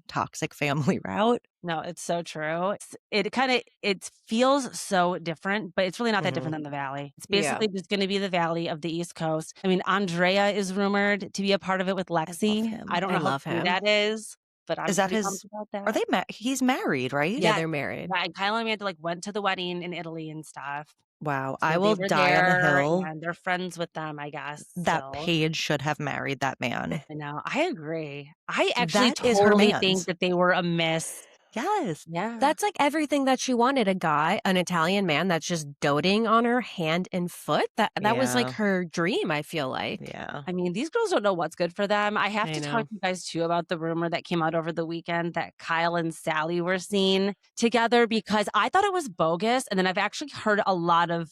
B: toxic family route.
A: No, it's so true. It feels so different, but it's really not that different than the Valley. It's basically just going to be the Valley of the East Coast. I mean, Andrea is rumored to be a part of it with Lexi. I don't know how true that is, but I'm
B: is that
A: pretty
B: his?
A: pumped about that.
B: Are they? He's married, right?
C: Yeah, they're married.
A: Yeah, and Kyle and Amanda went to the wedding in Italy and stuff.
B: Wow,
A: So
B: I will die on the hill.
A: And they're friends with them, I guess.
B: That Paige should have married that man.
A: I know. I agree. I actually
B: That is her
A: totally
B: man's.
A: think that they were a miss.
B: Yes.
A: Yeah.
C: That's like everything that she wanted. A guy, an Italian man that's just doting on her hand and foot. That was like her dream, I feel like.
B: Yeah.
A: I mean, these girls don't know what's good for them. I have to talk to you guys too about the rumor that came out over the weekend that Kyle and Salley were seen together, because I thought it was bogus. And then I've actually heard a lot of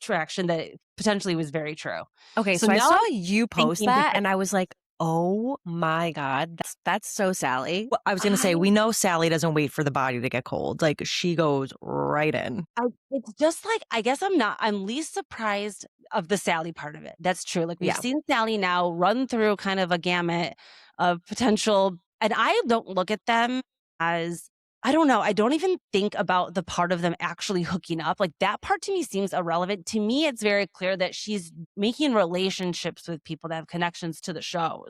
A: traction that it potentially was very true.
C: Okay, so I saw you post that and I was like, oh my God, that's so Salley.
B: Well, I was going to say, we know Salley doesn't wait for the body to get cold. Like she goes right in.
A: It's just like, I guess I'm least surprised of the Salley part of it. That's true. Like we've seen Salley now run through kind of a gamut of potential, and I don't look at them as, I don't know. I don't even think about the part of them actually hooking up. Like that part to me seems irrelevant. To me, it's very clear that she's making relationships with people that have connections to the shows.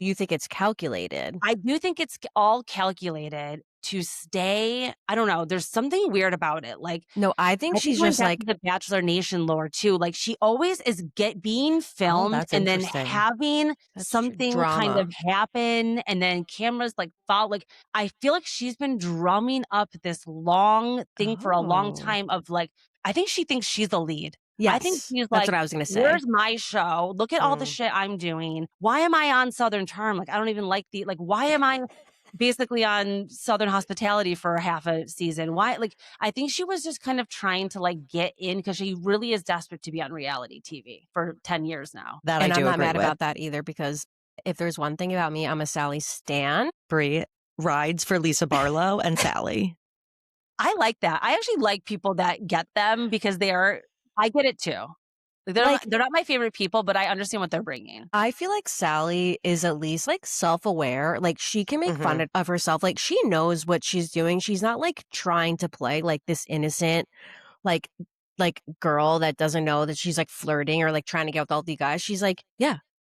C: You think it's calculated?
A: I do think it's all calculated to stay. I don't know. There's something weird about it. Like,
C: no, I think she's just like
A: the Bachelor Nation lore too. Like she always is being filmed and then having something kind of happen, and then cameras like follow. Like I feel like she's been drumming up this long thing for a long time of like, I think she thinks she's the lead.
C: Yes,
A: I think she's
C: that's what I was going to say.
A: Where's my show? Look at all the shit I'm doing. Why am I on Southern Charm? Like I don't even like why am I basically on Southern Hospitality for half a season? Why? Like, I think she was just kind of trying to like get in because she really is desperate to be on reality TV for 10 years now.
C: And I'm not mad about that either, because if there's one thing about me, I'm a Salley stan.
B: Brie rides for Lisa Barlow and Salley.
A: I like that. I actually like people that get them because I get it too. They're not my favorite people, but I understand what they're bringing.
C: I feel like Salley is at least like self-aware. Like she can make fun of herself. Like she knows what she's doing. She's not like trying to play like this innocent, like girl that doesn't know that she's like flirting or like trying to get with all the guys. She's like,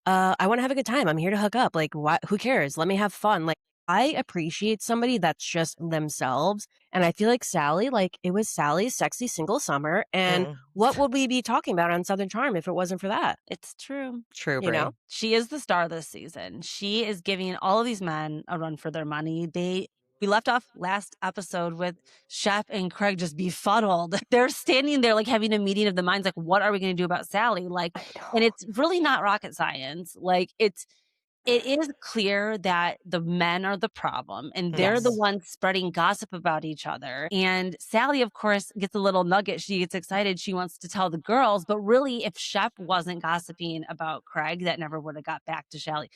C: I want to have a good time. I'm here to hook up. Like, what? Who cares? Let me have fun. Like, I appreciate somebody that's just themselves. And I feel like Salley, like it was Sally's sexy single summer. And what would we be talking about on Southern Charm if it wasn't for that?
A: It's true.
B: True,
A: Brie. You know, she is the star this season. She is giving all of these men a run for their money. We left off last episode with Shep and Craig just befuddled. They're standing there like having a meeting of the minds. Like, what are we going to do about Salley? Like, and it's really not rocket science. Like it is clear that the men are the problem and they're the ones spreading gossip about each other. And Salley, of course, gets a little nugget. She gets excited. She wants to tell the girls. But really, if Shep wasn't gossiping about Craig, that never would have got back to Salley.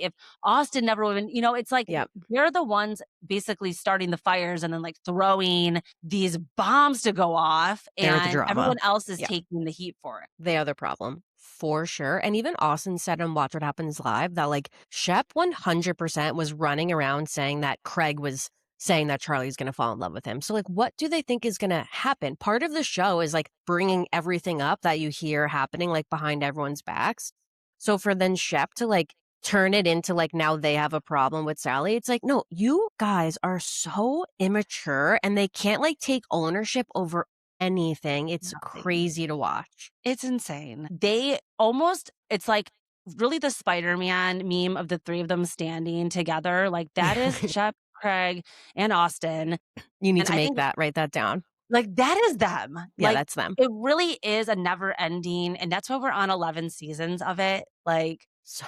A: If Austin never would have been, it's like they're the ones basically starting the fires and then like throwing these bombs to go off. And everyone else is taking the heat for it.
C: They are the problem. for sure. And even Austin said on Watch What Happens Live that like Shep 100% was running around saying that Craig was saying that Charlie's going to fall in love with him. So like, what do they think is going to happen? Part of the show is like bringing everything up that you hear happening like behind everyone's backs. So for then Shep to like turn it into like now they have a problem with Salley, it's like, no, you guys are so immature and they can't like take ownership over anything. It's crazy to watch.
A: It's insane. It's like really the Spider-Man meme of the three of them standing together. Like that is Shep, Craig, and Austin.
C: You need to write that down.
A: Like that is them.
C: Yeah,
A: like,
C: that's them.
A: It really is a never ending. And that's why we're on 11 seasons of it. Like
B: so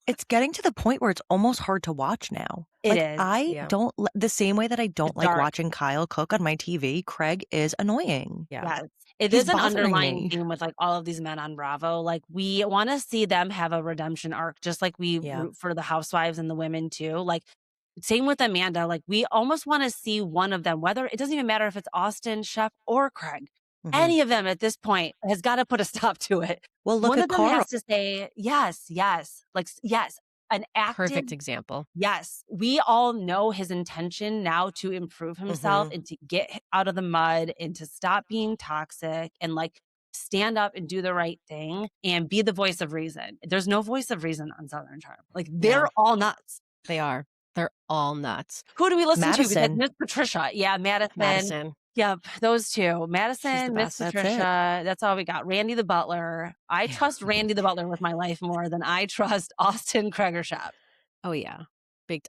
B: it's getting to the point where it's almost hard to watch now.
A: It is.
B: I don't, the same way that I don't like watching Kyle Cooke on my TV, Craig is annoying.
A: Yeah. It is an underlying theme with like all of these men on Bravo. Like we want to see them have a redemption arc, just like we root for the housewives and the women too. Like same with Amanda. Like we almost want to see one of them, whether it doesn't even matter if it's Austin, Shep, or Craig. Any of them at this point has got to put a stop to it.
B: Well, look
A: one
B: at
A: of them
B: Carl.
A: has to say yes, like yes, an active
C: perfect example.
A: Yes, we all know his intention now to improve himself and to get out of the mud and to stop being toxic and like stand up and do the right thing and be the voice of reason. There's no voice of reason on Southern Charm. Like they're all nuts.
C: They are. They're all nuts.
A: Who do we listen to? Because Miss Patricia. Yeah, Madison. Yep, those two. Madison, Miss Patricia. That's all we got. Randy the Butler. I trust Randy the Butler with my life more than I trust Austin, Craig, or Shep.
C: Oh, yeah.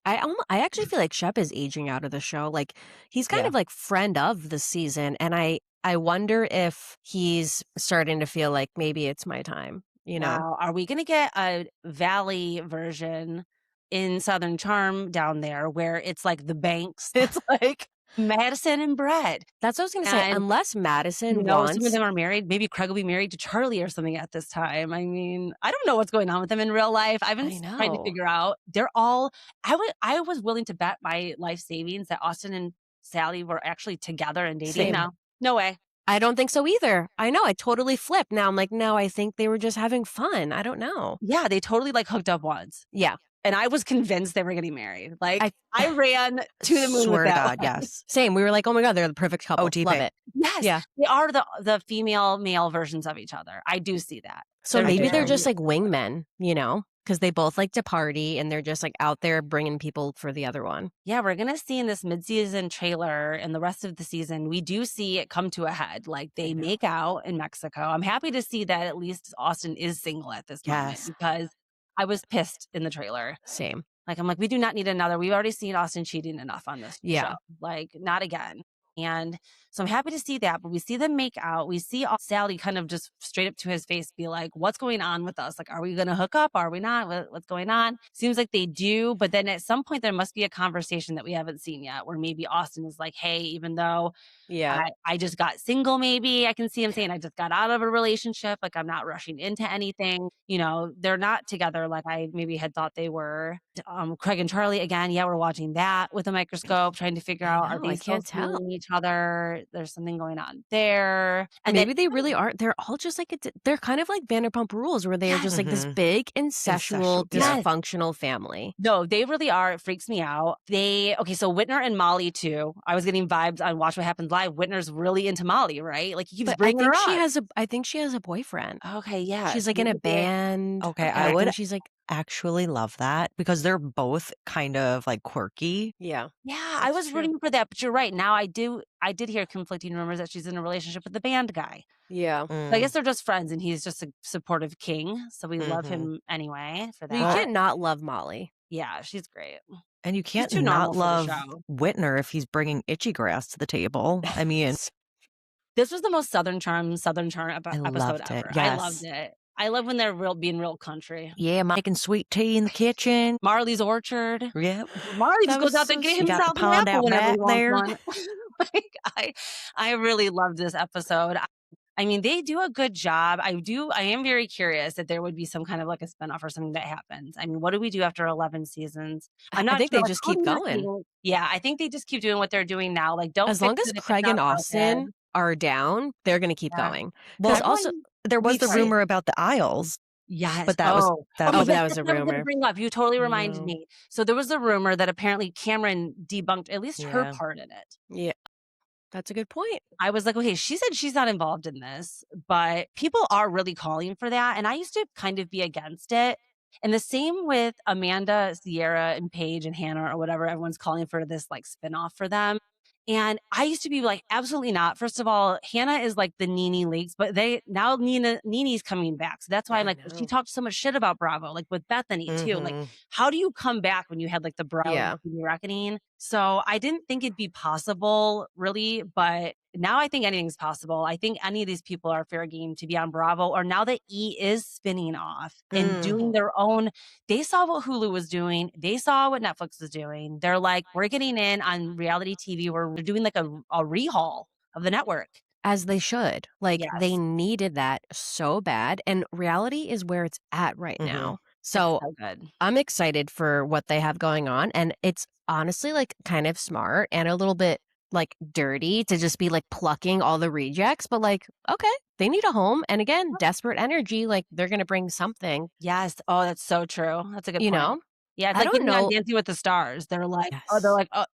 C: I actually feel like Shep is aging out of the show. Like he's kind of like friend of the season. And I wonder if he's starting to feel like maybe it's my time, you know?
A: Wow. Are we going to get a Valley version in Southern Charm down there where it's like the banks? It's like Madison and Brett.
C: That's what I was going to say. Unless Madison wants...
A: some of them are married. Maybe Craig will be married to Charlie or something at this time. I mean, I don't know what's going on with them in real life. I've been trying to figure out. They're all... I was willing to bet my life savings that Austin and Salley were actually together and dating. No way.
C: I don't think so either. I know. I totally flipped. Now I'm like, no, I think they were just having fun. I don't know.
A: Yeah, they totally like hooked up once.
C: Yeah.
A: And I was convinced they were getting married. Like I ran to the moon with that.
B: God, yes.
C: Same. We were like, oh my God, they're the perfect couple.
B: OTP.
C: Love it.
A: Yes.
C: Yeah.
A: They are the female male versions of each other. I do see that.
C: So maybe they're just like wingmen, you know, because they both like to party and they're just like out there bringing people for the other one.
A: Yeah, we're going to see in this mid-season trailer and the rest of the season, we do see it come to a head. Like they make out in Mexico. I'm happy to see that at least Austin is single at this moment because I was pissed in the trailer.
C: Same.
A: Like, I'm like, we do not need another. We've already seen Austin cheating enough on this show. Like, not again. And so I'm happy to see that. But we see them make out. We see Salley kind of just straight up to his face be like, what's going on with us? Like, are we going to hook up? Are we not? What's going on? Seems like they do. But then at some point, there must be a conversation that we haven't seen yet where maybe Austin is like, hey, even though I just got single, maybe I can see him saying I just got out of a relationship. Like, I'm not rushing into anything. You know, they're not together like I maybe had thought they were. Craig and Charlie, again, we're watching that with a microscope, trying to figure out, are they still seeing each other? There's something going on there.
C: And maybe they really are. They're all just like, they're kind of like Vanderpump Rules where they are just like this big, incestual, dysfunctional family.
A: No, they really are. It freaks me out. So Whitner and Molly too. I was getting vibes on Watch What Happens Live. Whitner's really into Molly, right? Like he keeps bringing her up.
C: I think she has a boyfriend.
A: Okay, yeah.
C: She's like in a band.
B: Okay, I would. She's like actually love that because they're both kind of like quirky.
C: Yeah.
A: Yeah, I was rooting for that, but you're right. Now I did hear conflicting rumors that she's in a relationship with the band guy.
C: Yeah.
A: So I guess they're just friends and he's just a supportive king. So we love him anyway for that.
C: You can't not love Molly.
A: Yeah, she's great.
B: And you can't not love Whitner if he's bringing itchy grass to the table. I mean,
A: this was the most Southern Charm episode ever.
B: Yes.
A: I loved it. I love when they're being real country.
B: Yeah, making sweet tea in the kitchen.
A: Marley's orchard.
B: Yep.
A: Marley just goes out there and get himself an apple whenever he wants one. Like, I really loved this episode. I mean, they do a good job. I am very curious that there would be some kind of like a spinoff or something that happens. I mean, what do we do after 11 seasons?
C: I think they just keep going.
A: Yeah, I think they just keep doing what they're doing now. Like, don't
C: as long as Craig and Austin are down, they're going to keep going.
B: Well, also There was the rumor about the aisles.
A: Yes.
B: But that was
C: that was a
A: what I was
C: rumor.
A: gonna bring up. You totally reminded me. So there was a rumor that apparently Cameron debunked at least her part in it.
C: Yeah. That's a good point.
A: I was like, okay, she said she's not involved in this, but people are really calling for that. And I used to kind of be against it. And the same with Amanda, Sierra, and Paige and Hannah or whatever. Everyone's calling for this like spinoff for them. And I used to be like, absolutely not. First of all, Hannah is like the Nene leaks, but now Nene's coming back. So that's why I'm like, she talked so much shit about Bravo, like with Bethany too. Like, how do you come back when you had like the Bravo reckoning? So I didn't think it'd be possible really, but now I think anything's possible. I think any of these people are fair game to be on Bravo, or now that E is spinning off and doing their own. They saw what Hulu was doing. They saw what Netflix was doing. They're like, we're getting in on reality TV. We're doing like a rehaul of the network.
C: As they should. Like they needed that so bad. And reality is where it's at right now. So
A: good.
C: I'm excited for what they have going on. And it's honestly like kind of smart and a little bit like dirty to just be like plucking all the rejects. But like, okay, they need a home. And again, desperate energy, like they're going to bring something.
A: Yes. Oh, that's so true. That's a good point.
C: Know?
A: Yeah, it's like getting on Dancing with the Stars. They're like,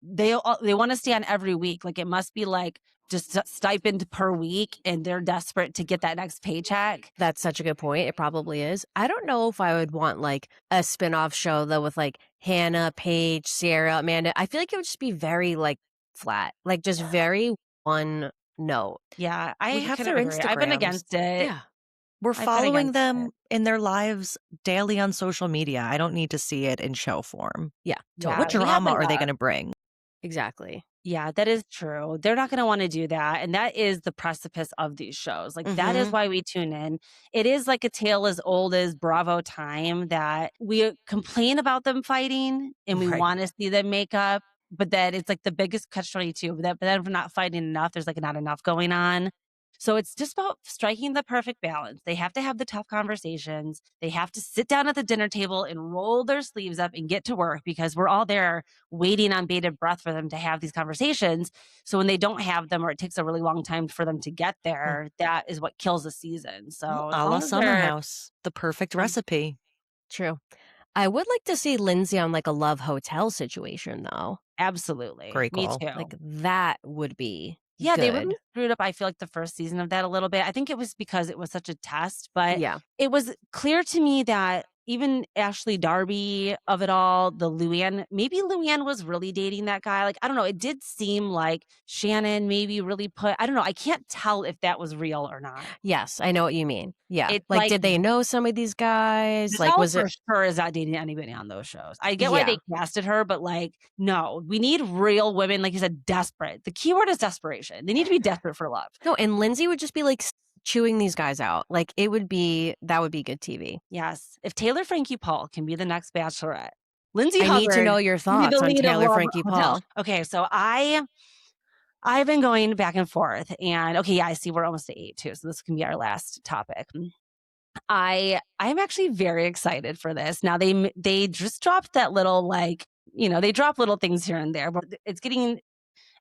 A: they want to stay on every week. Like it must be like just a stipend per week, and they're desperate to get that next paycheck.
C: That's such a good point. It probably is. I don't know if I would want like a spinoff show though with like Hannah, Paige, Sierra, Amanda. I feel like it would just be very like flat, like just very one note.
A: Yeah, I
B: have their Instagrams.
A: I've been against it.
B: Yeah. We're following them in their lives daily on social media. I don't need to see it in show form.
C: Yeah.
B: What drama are they going to bring?
C: Exactly.
A: Yeah, that is true. They're not going to want to do that. And that is the precipice of these shows. Like that is why we tune in. It is like a tale as old as Bravo time that we complain about them fighting and we want to see them make up. But that it's like the biggest catch-22. But then if we're not fighting enough, there's like not enough going on. So it's just about striking the perfect balance. They have to have the tough conversations. They have to sit down at the dinner table and roll their sleeves up and get to work because we're all there waiting on bated breath for them to have these conversations. So when they don't have them or it takes a really long time for them to get there, that is what kills the season. So
B: a la Summer House, the perfect recipe.
C: True. I would like to see Lindsay on like a Love Hotel situation though.
A: Absolutely.
B: Great call.
A: Me too.
C: Like that would be
A: Yeah,
C: good.
A: they really screwed up, I feel like, the first season of that a little bit. I think it was because it was such a test, but it was clear to me that even Ashley Darby of it all, maybe Luann was really dating that guy. Like, I don't know. It did seem like Shannon maybe really I don't know. I can't tell if that was real or not.
C: Yes, I know what you mean. Yeah.
A: It's
C: like, did they know some of these guys? Like, was
A: for sure is not dating anybody on those shows. I get why they casted her, but like, no, we need real women. Like you said, desperate. The key word is desperation. They need to be desperate for love.
C: No, and Lindsay would just be like chewing these guys out. Like that would be good TV.
A: Yes. If Taylor Frankie Paul can be the next Bachelorette, Lindsay
C: I need to know your thoughts on Taylor Frankie Paul.
A: Okay, so I've been going back and forth, and I see we're almost at 8 too, so this can be our last topic. I'm actually very excited for this. Now they just dropped that little they drop little things here and there, but it's getting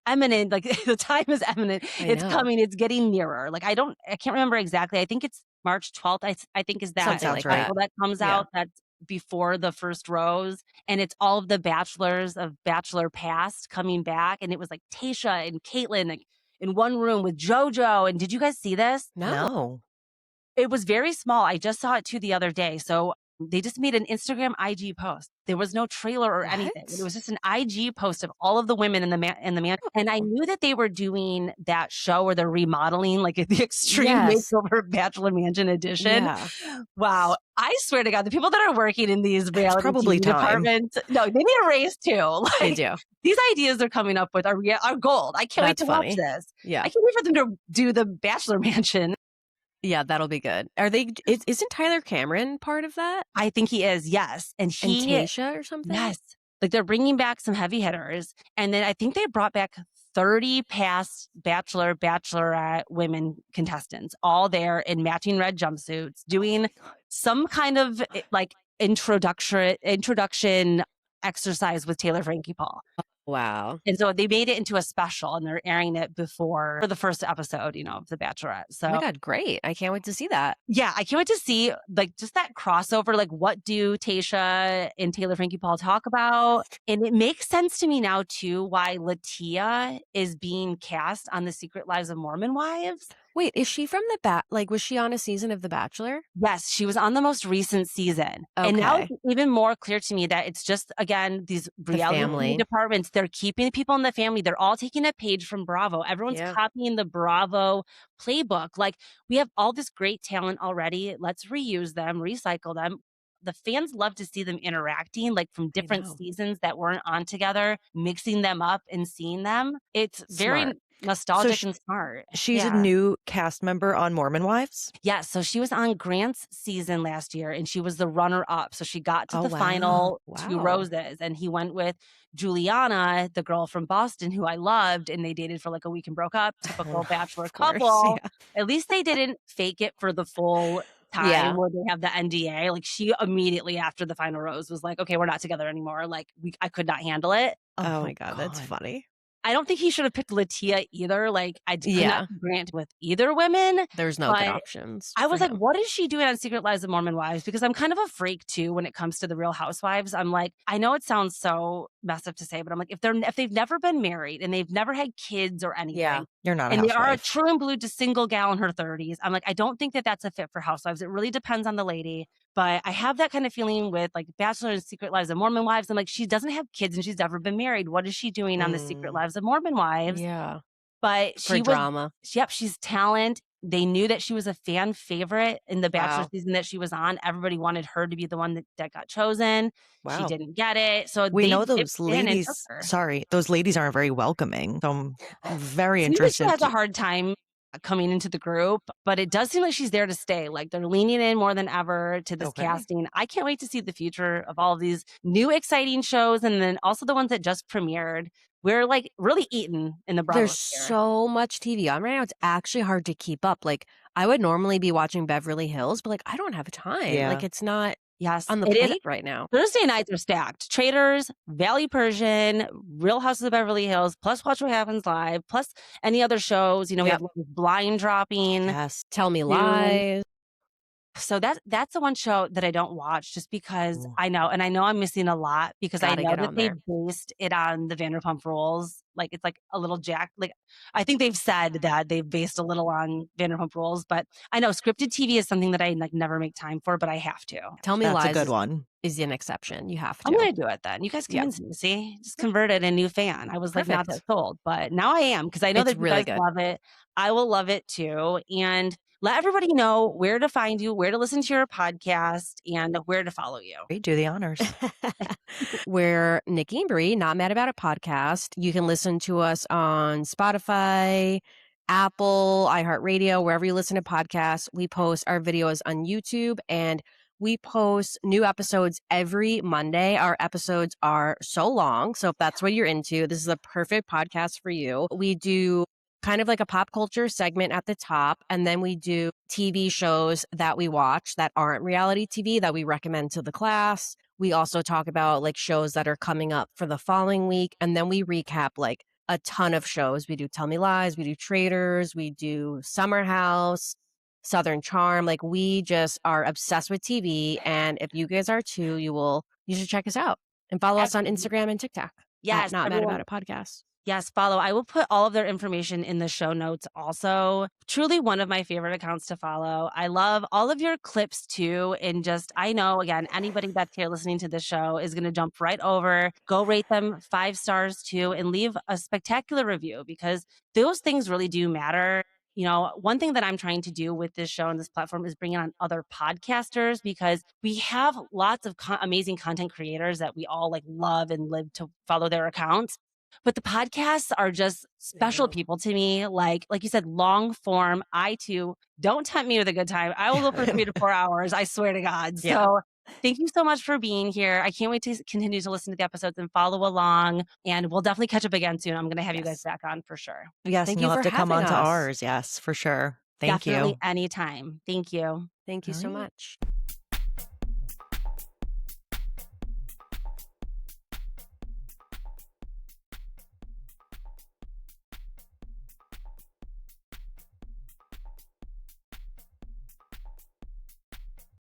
A: imminent. Like the time is imminent. It's coming. It's getting nearer. Like I can't remember exactly. I think it's March 12th. I think is that that comes out. That's before the first rose, and it's all of the bachelors of Bachelor past coming back, and it was like Tayshia and Caitlyn like in one room with JoJo. And did you guys see this?
B: No.
A: It was very small. I just saw it too the other day. So they just made an Instagram IG post. There was no trailer or anything. It was just an IG post of all of the women in the man. And I knew that they were doing that show where they're remodeling, like the extreme makeover Bachelor Mansion edition. Yeah. Wow. I swear to God, the people that are working in these reality TV departments, no, they need a raise too. Like,
C: they do.
A: These ideas they're coming up with are gold. I can't wait to watch this.
C: Yeah.
A: I can't wait for them to do the Bachelor Mansion.
C: Yeah, that'll be good. Isn't Tyler Cameron part of that?
A: I think he is, yes. And
C: Tayshia or something?
A: Yes. Like they're bringing back some heavy hitters. And then I think they brought back 30 past Bachelorette women contestants, all there in matching red jumpsuits, doing some kind of like introduction exercise with Taylor Frankie Paul.
C: Wow.
A: And so they made it into a special and they're airing it before the first episode, of The Bachelorette.
C: Oh my
A: So
C: God, great. I can't wait to see that.
A: yeah, I can't wait to see like just that crossover. Like, what do Tayshia and Taylor Frankie Paul talk about? And it makes sense to me now too why Latia is being cast on The Secret Lives of Mormon Wives.
C: Wait, is she from was she on a season of The Bachelor?
A: Yes, she was on the most recent season. And now
C: Okay.
A: it's even more clear to me that it's just, again, these reality TV
C: family.
A: departments, they're keeping people in the family. They're all taking a page from Bravo. Everyone's
C: Yeah.
A: copying the Bravo playbook. Like, we have all this great talent already. Let's reuse them, recycle them. The fans love to see them interacting, like from different seasons that weren't on together, mixing them up and seeing them. It's very
C: Smart.
A: nostalgic and smart.
B: She's a new cast member on Mormon Wives?
A: Yeah, so she was on Grant's season last year and she was the runner-up. So she got to the final 2 roses and he went with Juliana, the girl from Boston who I loved, and they dated for like a week and broke up. Typical Bachelor couple.
C: Yeah.
A: At least they didn't fake it for the full time where they have the NDA. Like, she immediately after the final rose was like, okay, we're not together anymore. Like, I could not handle it.
C: Oh my God, that's funny.
A: I don't think he should have picked Latia either. Like, I could not grant with either women.
C: There's no good options.
A: I was like, what is she doing on Secret Lives of Mormon Wives? Because I'm kind of a freak too when it comes to the Real Housewives. I'm like, I know it sounds so messed up to say, but I'm like, if they've never been married and they've never had kids or anything,
B: you're not a
A: and
B: housewife.
A: they are a true and blue just single gal in her 30s. I'm like, I don't think that that's a fit for Housewives. It really depends on the lady. But I have that kind of feeling with like Bachelor and Secret Lives of Mormon Wives. I'm like, she doesn't have kids and she's never been married. What is she doing on the Secret Lives of Mormon Wives?
C: Yeah.
A: But
C: For drama.
A: She's talent. They knew that she was a fan favorite in the Bachelor season that she was on. Everybody wanted her to be the one that got chosen. She didn't get it. So
B: we know those ladies. Sorry, those ladies aren't very welcoming. So I'm very interested.
A: She has a hard time coming into the group, but it does seem like she's there to stay. Like, they're leaning in more than ever to this casting. I can't wait to see the future of all of these new exciting shows, and then also the ones that just premiered. We're like really eating in the Bravo.
C: There's so much TV on right now. It's actually hard to keep up. Like, I would normally be watching Beverly Hills, but like, I don't have time.
B: Yeah.
C: Like, it's not
A: Yes,
C: on the plate right now.
A: Thursday nights are stacked. Traders, Valley Persian, Real Houses of Beverly Hills, plus Watch What Happens Live, plus any other shows. We have Blind dropping.
B: Yes.
C: Tell Me Lies.
A: So that's the one show that I don't watch just because I know I'm missing a lot because I know that they based it on the Vanderpump Rules. Like, it's like a little like, I think they've said that they've based a little on Vanderpump Rules, but I know scripted TV is something that I like never make time for, but I have to.
C: Tell Me Lies.
B: That's a good one.
C: Is an exception. You have to.
A: I'm going to do it then. You guys convinced me. See, just converted a new fan. I was like not that sold, but now I am because I know that you guys love it. I will love it too. And let everybody know where to find you, where to listen to your podcast, and where to follow you.
B: Do the honors.
C: We're Nikki and Brie, Not Mad About It podcast. You can listen to us on Spotify, Apple, iHeartRadio, wherever you listen to podcasts. We post our videos on YouTube, and we post new episodes every Monday. Our episodes are so long, so if that's what you're into, this is a perfect podcast for you. We do kind of like a pop culture segment at the top, and then we do TV shows that we watch that aren't reality TV that we recommend to the class. We also talk about like shows that are coming up for the following week, and then we recap like a ton of shows. We do Tell Me Lies, we do Traders, we do Summer House, Southern Charm. Like, we just are obsessed with TV, and if you guys are too, you should check us out and follow us on Instagram and TikTok.
A: Yes,
C: Not Mad About It podcast.
A: Yes, follow. I will put all of their information in the show notes also. Truly one of my favorite accounts to follow. I love all of your clips too. And just, I know, again, anybody that's here listening to this show is going to jump right over, go rate them 5 stars too, and leave a spectacular review because those things really do matter. One thing that I'm trying to do with this show and this platform is bring on other podcasters because we have lots of amazing content creators that we all like love and live to follow their accounts. But the podcasts are just special people to me. Like you said, long form. I too, don't tempt me with a good time. I will go for 3 to 4 hours. I swear to God.
C: Yeah.
A: So thank you so much for being here. I can't wait to continue to listen to the episodes and follow along. And we'll definitely catch up again soon. I'm going to have you guys back on for sure.
B: Yes,
C: Thank
B: you'll
C: you
B: have
C: for
B: to come on
C: having
B: to
C: us.
B: ours. Yes, for sure. Thank
A: Definitely
B: you.
A: anytime. Thank you.
C: Thank you so much.